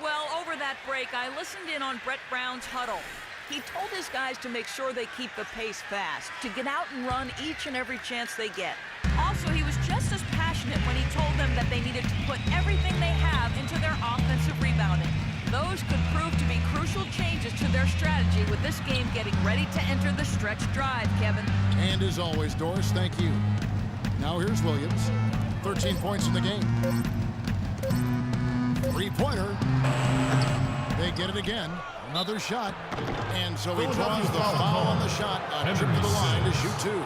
Well, over that break, I listened in on Brett Brown's huddle. He told his guys to make sure they keep the pace fast, to get out and run each and every chance they get. Also, he was just as passionate when he told them that they needed to put everything they have into their offensive rebounding. Those could prove to be crucial changes to their strategy with this game getting ready to enter the stretch drive, Kevin. And as always, Doris, thank you. Now here's Williams. 13 points in the game. Three-pointer. They get it again. Another shot. And so he draws the foul on the shot. A trip to the line to shoot 2.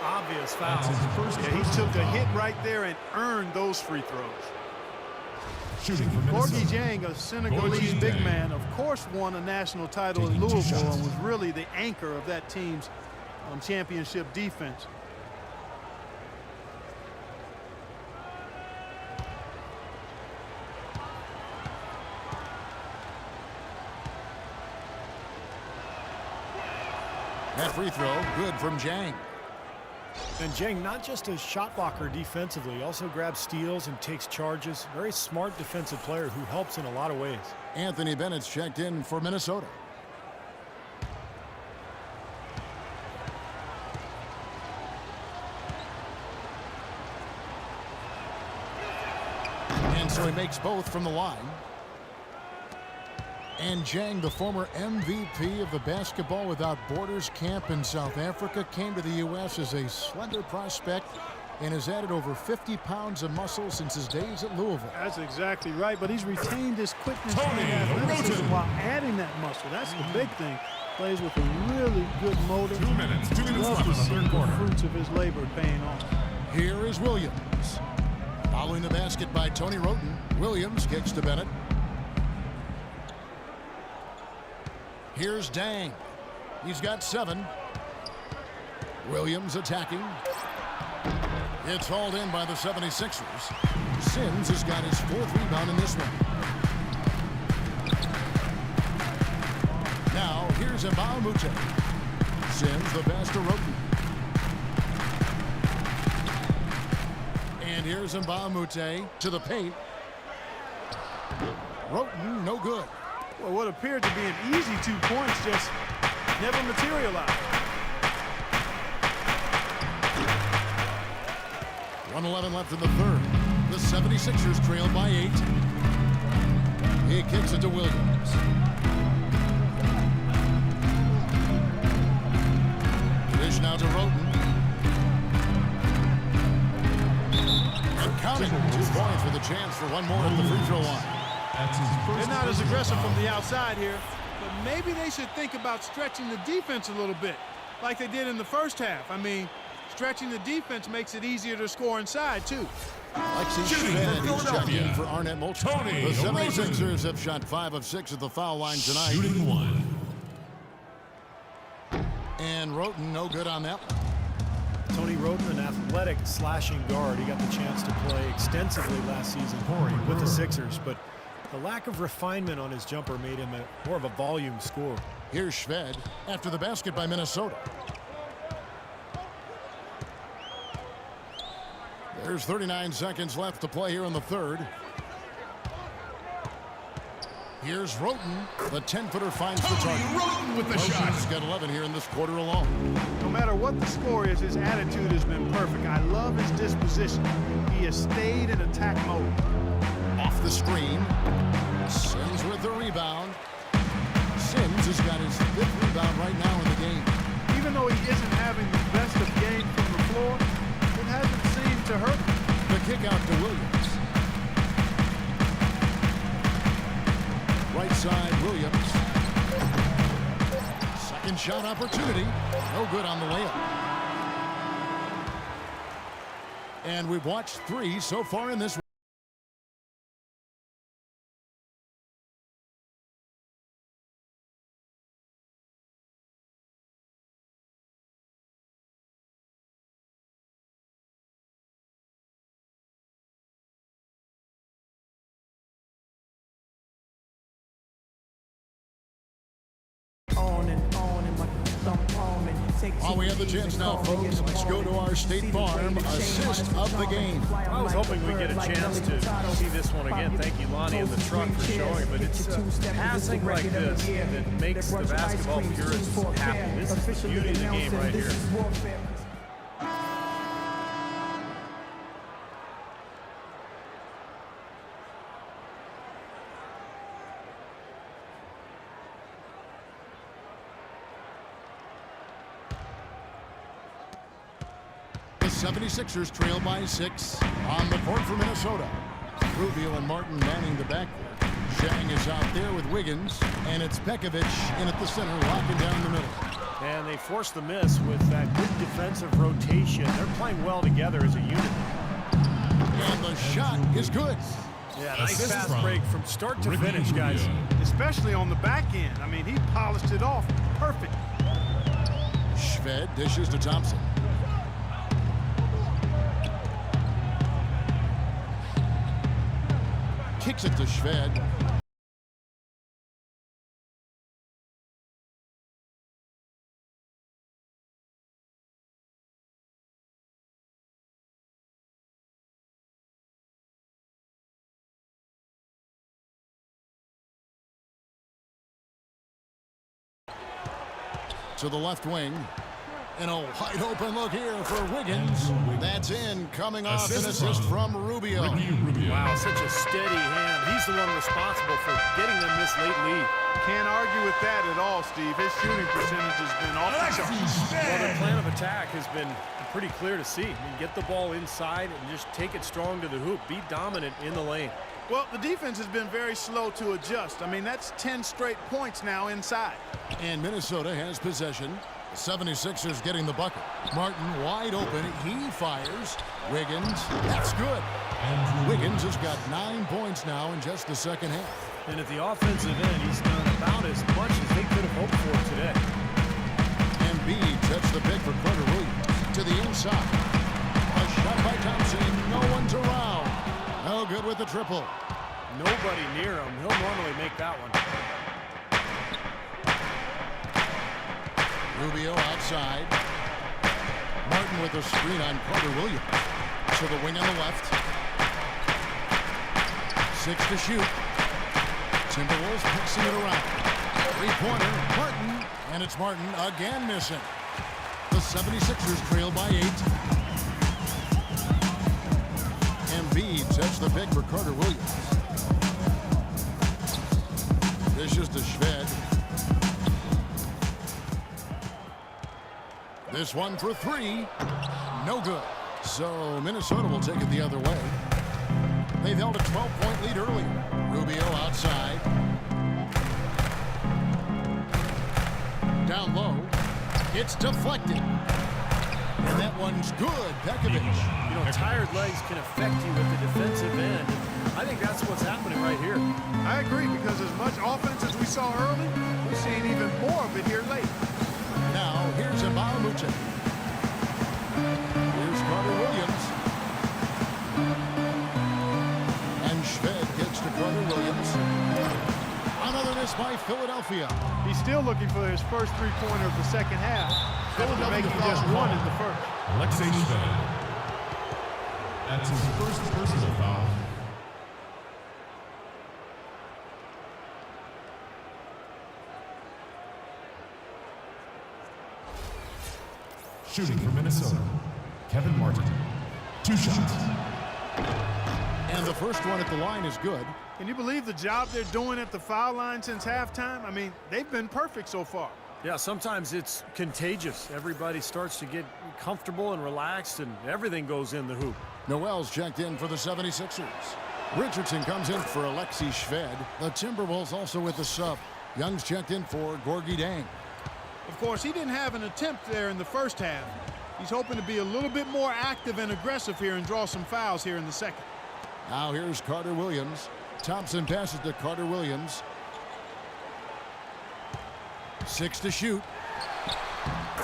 Obvious foul. Yeah, he took a hit right there and earned those free throws. Shooting for Gorgui Minnesota. Dieng, a Senegalese Gorgui big Dieng. man, of course won a national title in Taking 2 Louisville shots. and was really the anchor of that team's championship defense. That free throw, good from Dieng. And Dieng, not just a shot blocker defensively, he also grabs steals and takes charges. Very smart defensive player who helps in a lot of ways. Anthony Bennett's checked in for Minnesota. And so he makes both from the line. And Dieng, the former MVP of the Basketball Without Borders camp in South Africa, came to the U.S. as a slender prospect and has added over 50 pounds of muscle since his days at Louisville. That's exactly right, but he's retained his quickness Tony and athleticism Roten. while adding that muscle. That's the big thing. Plays with a really good motor. 2 minutes. 2 minutes Love left to in the see third the quarter. fruits of his labor paying off. Here is Williams. Following the basket by Tony Roten. Williams kicks to Bennett. Here's Dieng. He's got 7. Williams attacking. It's hauled in by the 76ers. Sims has got his 4th rebound in this one. Now, here's Mbamute. Sims the pass to Roten. And here's Mbamute to the paint. Roten, no good. Well, what appeared to be an easy 2 points just never materialized. 1:11 left in the third. The 76ers trail by 8. He kicks it to Williams. Dish now to Roten. And counting. 2 points with a chance for one more at the free throw line. They're not as aggressive from the outside here, but maybe they should think about stretching the defense a little bit, like they did in the first half. I mean, stretching the defense makes it easier to score inside, too. Lexi Shooting for Shved is checked Philadelphia. in for Arnett Moulton. Tony The Roten. 76ers have shot 5 of 6 at the foul line tonight. Shooting 1. And Roten no good on that one. Tony Roten, an athletic slashing guard. He got the chance to play extensively last season with the Sixers, but the lack of refinement on his jumper made him more of a volume scorer. Here's Shved after the basket by Minnesota. There's 39 seconds left to play here in the third. Here's Roten. The 10-footer finds the Tony target. Roten with the Roten's shot. got 11 here in this quarter alone. No matter what the score is, his attitude has been perfect. I love his disposition. He has stayed in attack mode. Off the screen. Sims with the rebound. Sims has got his 5th rebound right now in the game. Even though he isn't having the best of games from the floor, it hasn't seemed to hurt him. The kick out to Williams. Right side, Williams. Second shot opportunity. No good on the layup. And we've watched 3 so far in this one. While we have the chance now, folks, let's go to our State Farm assist of the game. I was hoping we'd get a chance to see this one again. Thank you, Lonnie, and the truck for showing. But it's passing like this that makes the basketball purists happy. This is the beauty of the game right here. The 76ers trail by 6 on the court for Minnesota. Rubio and Martin manning the backcourt. Zhang is out there with Wiggins, and it's Pekovic in at the center, locking down the middle. And they forced the miss with that good defensive rotation. They're playing well together as a unit. And the shot is good. Yeah, nice fast break from start to finish, guys. Especially on the back end. I mean, he polished it off. Perfect. Shved dishes to Thompson. Kicks it to Shved. To the left wing. And a wide open look here for Wiggins. That's in, coming off an assist from Rubio. Wow, such a steady hand. He's the one responsible for getting them this late lead. Can't argue with that at all, Steve. His shooting percentage has been off the charts. Well, their plan of attack has been pretty clear to see. I mean, get the ball inside and just take it strong to the hoop. Be dominant in the lane. Well, the defense has been very slow to adjust. I mean, that's 10 straight points now inside. And Minnesota has possession. The 76ers getting the bucket. Martin wide open. He fires. Wiggins. That's good. Wiggins has got 9 points now in just the second half. And at the offensive end, he's done about as much as they could have hoped for today. And Embiid sets the pick for Carter Williams. To the inside. A shot by Thompson. No one's around. No good with the triple. Nobody near him. He'll normally make that one. Rubio outside. Martin with a screen on Carter Williams. To the wing on the left. 6 to shoot. Timberwolves passing it around. Three-pointer. Martin. And it's Martin again missing. The 76ers trail by 8. Embiid sets the pick for Carter Williams. Dishes to Shved. This one for 3. No good. So Minnesota will take it the other way. They've held a 12-point lead earlier. Rubio outside. Down low. It's deflected. And that one's good. Pekovic. You know, tired legs can affect you at the defensive end. I think that's what's happening right here. I agree, because as much offense as we saw early, we're seeing even more of it here late. Now, here's Mbamute. Here's Carter Williams. And Shved gets to Carter Williams. Another miss by Philadelphia. He's still looking for his first three-pointer of the second half. Philadelphia making just one in the first. Alexei Shved. That's his first personal foul. Shooting for Minnesota, Kevin Martin. 2 shots. And the first one at the line is good. Can you believe the job they're doing at the foul line since halftime? I mean, they've been perfect so far. Yeah, sometimes it's contagious. Everybody starts to get comfortable and relaxed, and everything goes in the hoop. Noel's checked in for the 76ers. Richardson comes in for Alexei Shved. The Timberwolves also with the sub. Young's checked in for Gorgie Dang. Of course, he didn't have an attempt there in the first half. He's hoping to be a little bit more active and aggressive here and draw some fouls here in the second. Now here's Carter Williams. Thompson passes to Carter Williams. 6 to shoot.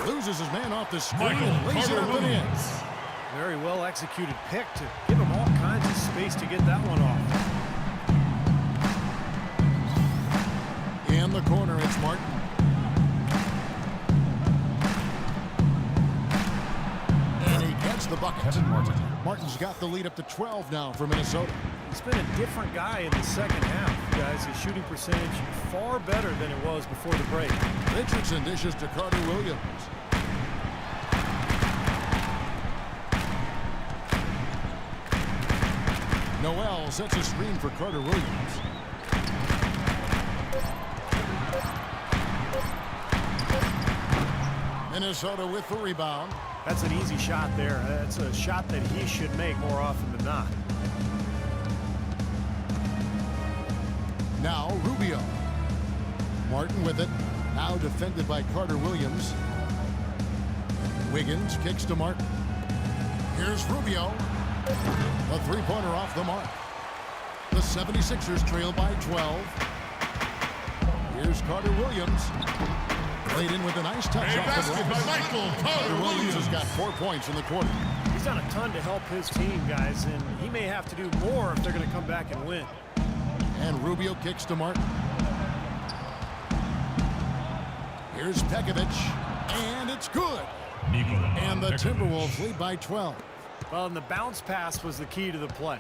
Loses his man off the screen and lays it up and in. Very well executed pick to give him all kinds of space to get that one off. In the corner, it's Martin. And he gets the bucket. Martin's got the lead up to 12 now for Minnesota. He's been a different guy in the second half, guys. His shooting percentage far better than it was before the break. Richardson dishes to Carter Williams. Noel sets a screen for Carter Williams. Minnesota with the rebound. That's an easy shot there. That's a shot that he should make more often than not. Now Rubio. Martin with it. Now defended by Carter Williams. Wiggins kicks to Martin. Here's Rubio. A three-pointer off the mark. The 76ers trail by 12. Here's Carter Williams. Laid in with a nice touch off the glass. Carter Williams has got 4 points in the quarter. He's done a ton to help his team, guys, and he may have to do more if they're going to come back and win. And Rubio kicks to Martin. Here's Pekovic, and it's good. And the Timberwolves lead by 12. Well, and the bounce pass was the key to the play.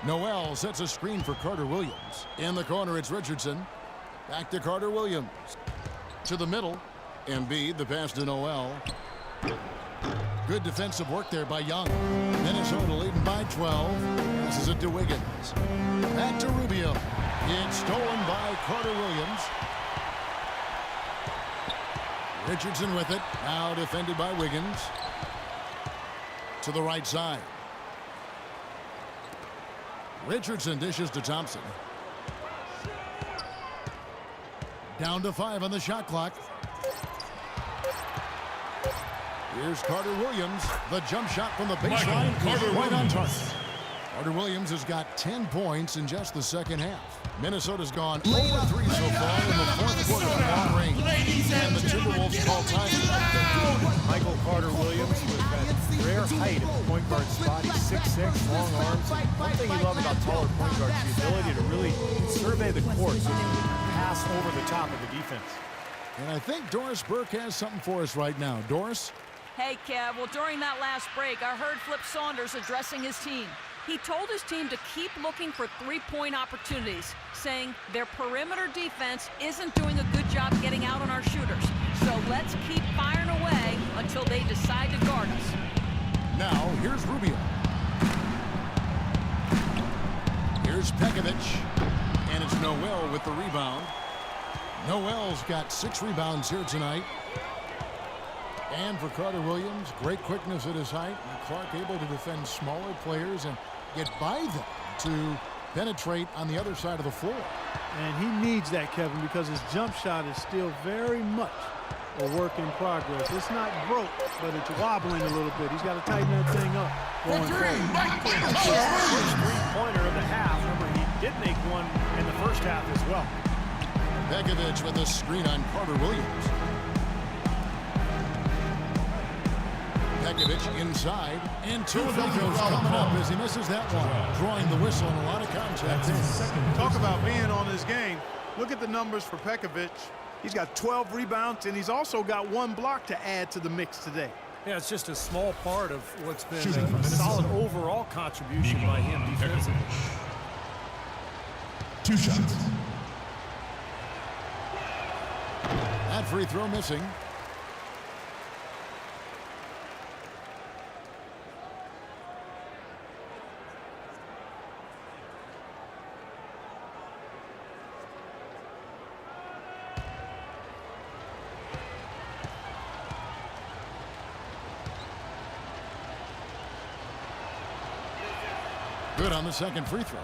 Noel sets a screen for Carter Williams. In the corner, it's Richardson. Back to Carter Williams. To the middle. Embiid, the pass to Noel. Good defensive work there by Young. Minnesota leading by 12. This is it to Wiggins. Back to Rubio. It's stolen by Carter Williams. Richardson with it. Now defended by Wiggins. To the right side. Richardson dishes to Thompson. Down to 5 on the shot clock. Here's Carter Williams. The jump shot from the baseline. Carter right on target. Carter Williams has got 10 points in just the second half. Minnesota's gone 0 for 3 so far in the fourth quarter from long range. And the Timberwolves call time. Michael Carter Williams with that rare height at the point guard spot. He's 6'6", long arms. One thing you love about taller point guards is the ability to really survey the court so you can pass over the top of the defense. And I think Doris Burke has something for us right now. Doris? Hey, Kev. Well, during that last break, I heard Flip Saunders addressing his team. He told his team to keep looking for three-point opportunities, saying their perimeter defense isn't doing a good job getting out on our shooters. So let's keep firing away until they decide to guard us. Now, here's Rubio. Here's Pekovic. And it's Noel with the rebound. Noel's got 6 rebounds here tonight. And for Carter Williams, great quickness at his height. And Clark able to defend smaller players and get by them to penetrate on the other side of the floor. And he needs that, Kevin, because his jump shot is still very much a work in progress. It's not broke, but it's wobbling a little bit. He's got to tighten that thing up going forward. First three-pointer of the half. Remember, he did make one in the first half as well. Pekovic with a screen on Carter Williams. Pekovic inside, and 2 free throws coming up as he misses that one. Drawing the whistle and a lot of contact. Talk about being on his game. Look at the numbers for Pekovic. He's got 12 rebounds, and he's also got 1 block to add to the mix today. Yeah, it's just a small part of what's been a solid overall contribution by him defensively. 2 shots. That free throw missing. Good on the second free throw.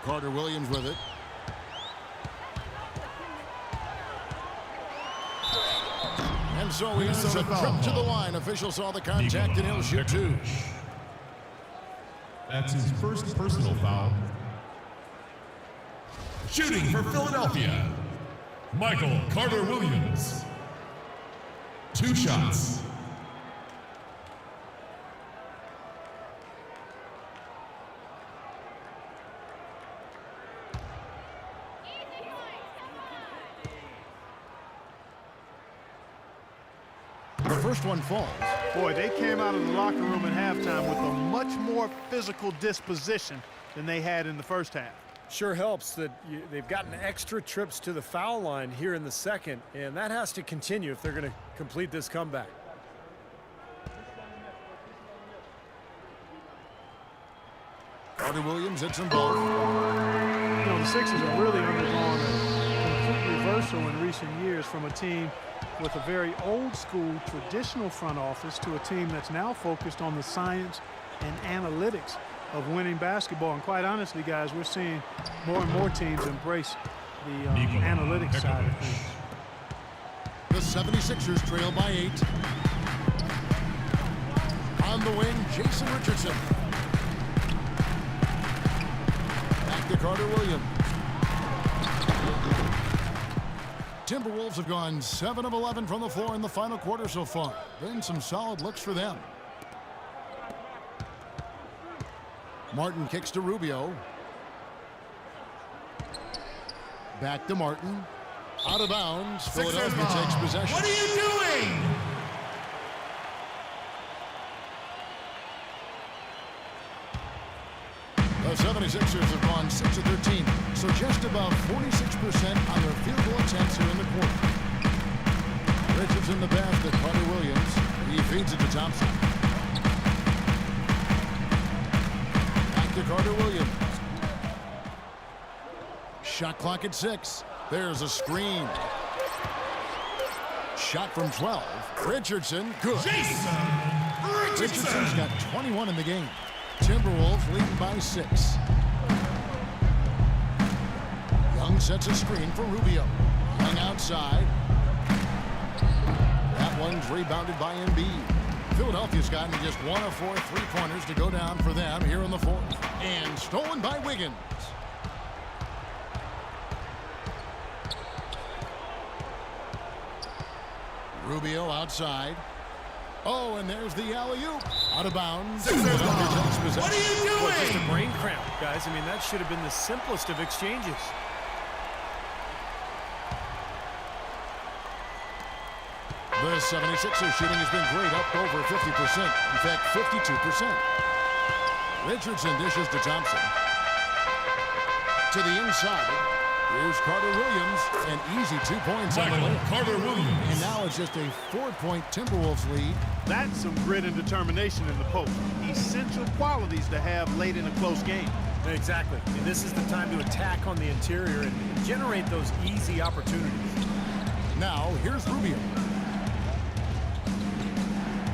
Carter Williams with it. so he has a trip to the line. Official saw the contact and he'll shoot two. That's his first personal foul. Shooting for Philadelphia, Michael Carter-Williams. 2 shots. The first one falls. Boy, they came out of the locker room at halftime with a much more physical disposition than they had in the first half. Sure helps that they've gotten extra trips to the foul line here in the second, and that has to continue if they're going to complete this comeback. Carter-Williams hits them both. You know, the Sixers have really undergone a complete reversal in recent years from a team with a very old school traditional front office to a team that's now focused on the science and analytics of winning basketball. And quite honestly, guys, we're seeing more and more teams embrace the analytics side of things. The 76ers trail by 8. On the wing, Jason Richardson. Back to Carter-Williams. Timberwolves have gone 7 of 11 from the floor in the final quarter so far. Been some solid looks for them. Martin kicks to Rubio. Back to Martin. Out of bounds. Philadelphia takes possession. What are you doing? The 76ers have gone 6 of 13, so just about 46% on their field goal attempts here in the quarter. Richardson the basket, Carter-Williams. He feeds it to Thompson. Back to Carter-Williams. Shot clock at 6. There's a screen. Shot from 12. Richardson, good. Jason Richardson's got 21 in the game. Timberwolves leading by 6. Young sets a screen for Rubio. Young outside. That one's rebounded by Embiid. Philadelphia's gotten just 1 of 4 3-pointers to go down for them here in the fourth. And stolen by Wiggins. Rubio outside. Oh, and there's the alley-oop. Out of bounds. What are you Boy, just doing? a brain cramp, guys. I mean, that should have been the simplest of exchanges. The 76ers shooting has been great, up over 50%. In fact, 52%. Richardson dishes to Thompson. To the inside. Here's Carter-Williams. An easy 2 points on the Michael layup. Carter-Williams. And now it's just a 4-point Timberwolves lead. That's some grit and determination in the post. Essential qualities to have late in a close game. Exactly. And this is the time to attack on the interior and generate those easy opportunities. Now, here's Rubio.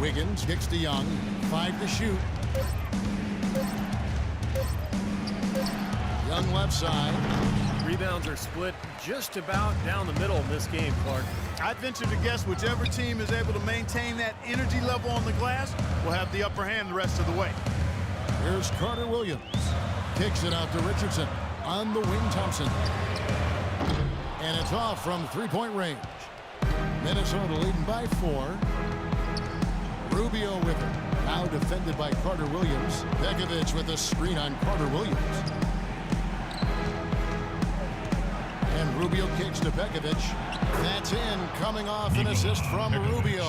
Wiggins kicks to Young. 5 to shoot. Young left side. Rebounds are split just about down the middle in this game, Clark. I'd venture to guess whichever team is able to maintain that energy level on the glass will have the upper hand the rest of the way. Here's Carter-Williams. Kicks it out to Richardson. On the wing, Thompson. And it's off from 3-point range. Minnesota leading by 4. Rubio with it. Now defended by Carter-Williams. Begovic with a screen on Carter-Williams. And Rubio kicks to Begovic. That's in, coming off an assist from Rubio.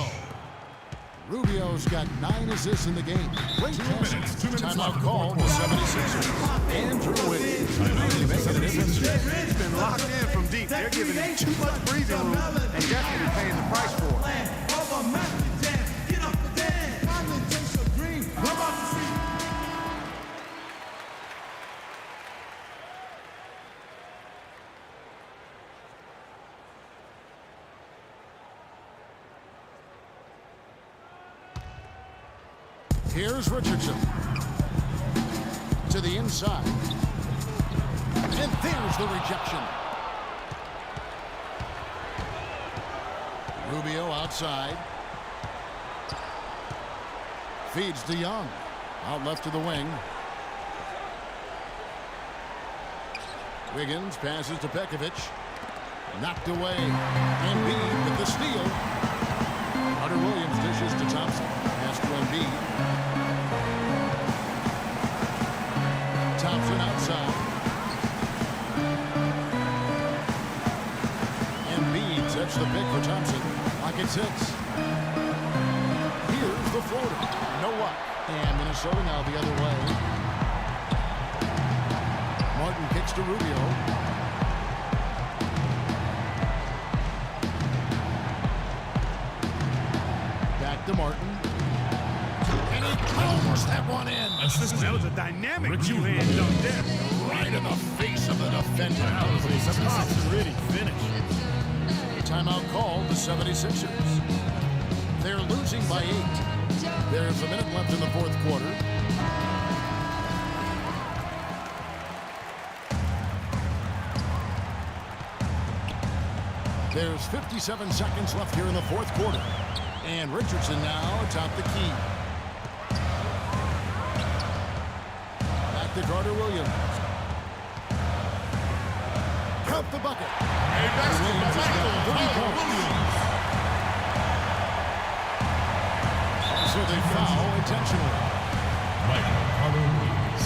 Rubio's got 9 assists in the game. Great passing. Timeout call, the 76ers. Andrew Wiggins. Really making a difference. He's been locked in from deep. They're giving him too much breathing room and definitely paying the price for it. Here's Richardson. To the inside. And there's the rejection. Rubio outside. Feeds to Young. Out left to the wing. Wiggins passes to Pekovic. Knocked away. Embiid with the steal. Carter Williams dishes to Thompson. Pass to Embiid. Thompson outside. Embiid sets the pick for Thompson. Clock at 6. Here's the floater. No up. And Minnesota now the other way. Martin kicks to Rubio. Back to Martin. And he pounds that one in. That was a dynamic two-hand dunk there. Right in the face of the defender. That was a tough, gritty finish. Timeout called the 76ers. They're losing by 8. There's a minute left in the fourth quarter. There's 57 seconds left here in the fourth quarter. And Richardson now atop the key. Back to Carter Williams. Count the bucket. Williams has got 3 points. So they foul intentionally. Michael Carter Williams.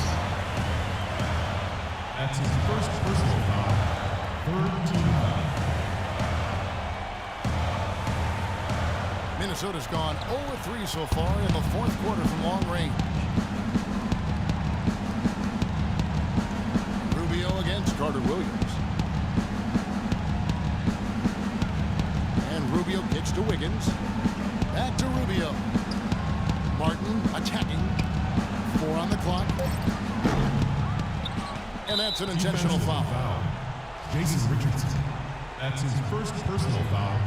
That's his first personal foul. Third team foul. Minnesota's gone 0-3 so far in the fourth quarter from long range. Rubio against Carter Williams. And Rubio kicks to Wiggins. Back to Rubio. Martin attacking. 4 on the clock. And that's an intentional foul. Jason Richardson. That's his first personal foul.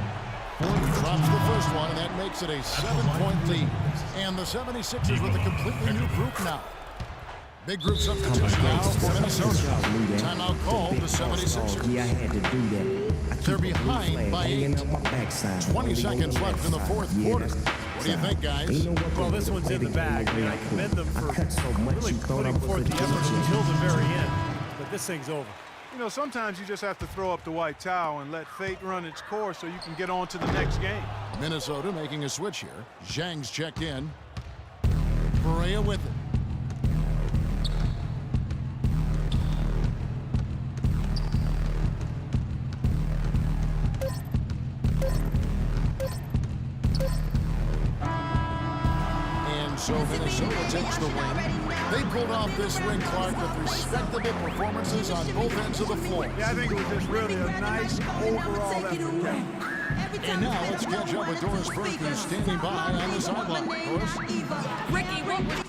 Drops the first one, and that makes it a 7-point lead. And the 76ers with a completely new group now. Big group substitution now for Minnesota. Timeout called the 76ers. Yeah, I had to do that. They're behind by 8. 20 seconds left in the fourth quarter. What do you think, guys? Well, this one's in the bag. I mean, I commend them for really putting forth the effort until the very end. But this thing's over. You know, sometimes you just have to throw up the white towel and let fate run its course so you can get on to the next game. Minnesota making a switch here. Zhang's checked in. Perea with it. So Minnesota takes the win. They pulled off this win, Clark, with respectable performances on both ends of the floor. Yeah, I think it was just really a nice overall effort. And now let's catch up with Doris Burke, who's standing by on the sideline. Doris? Ricky, what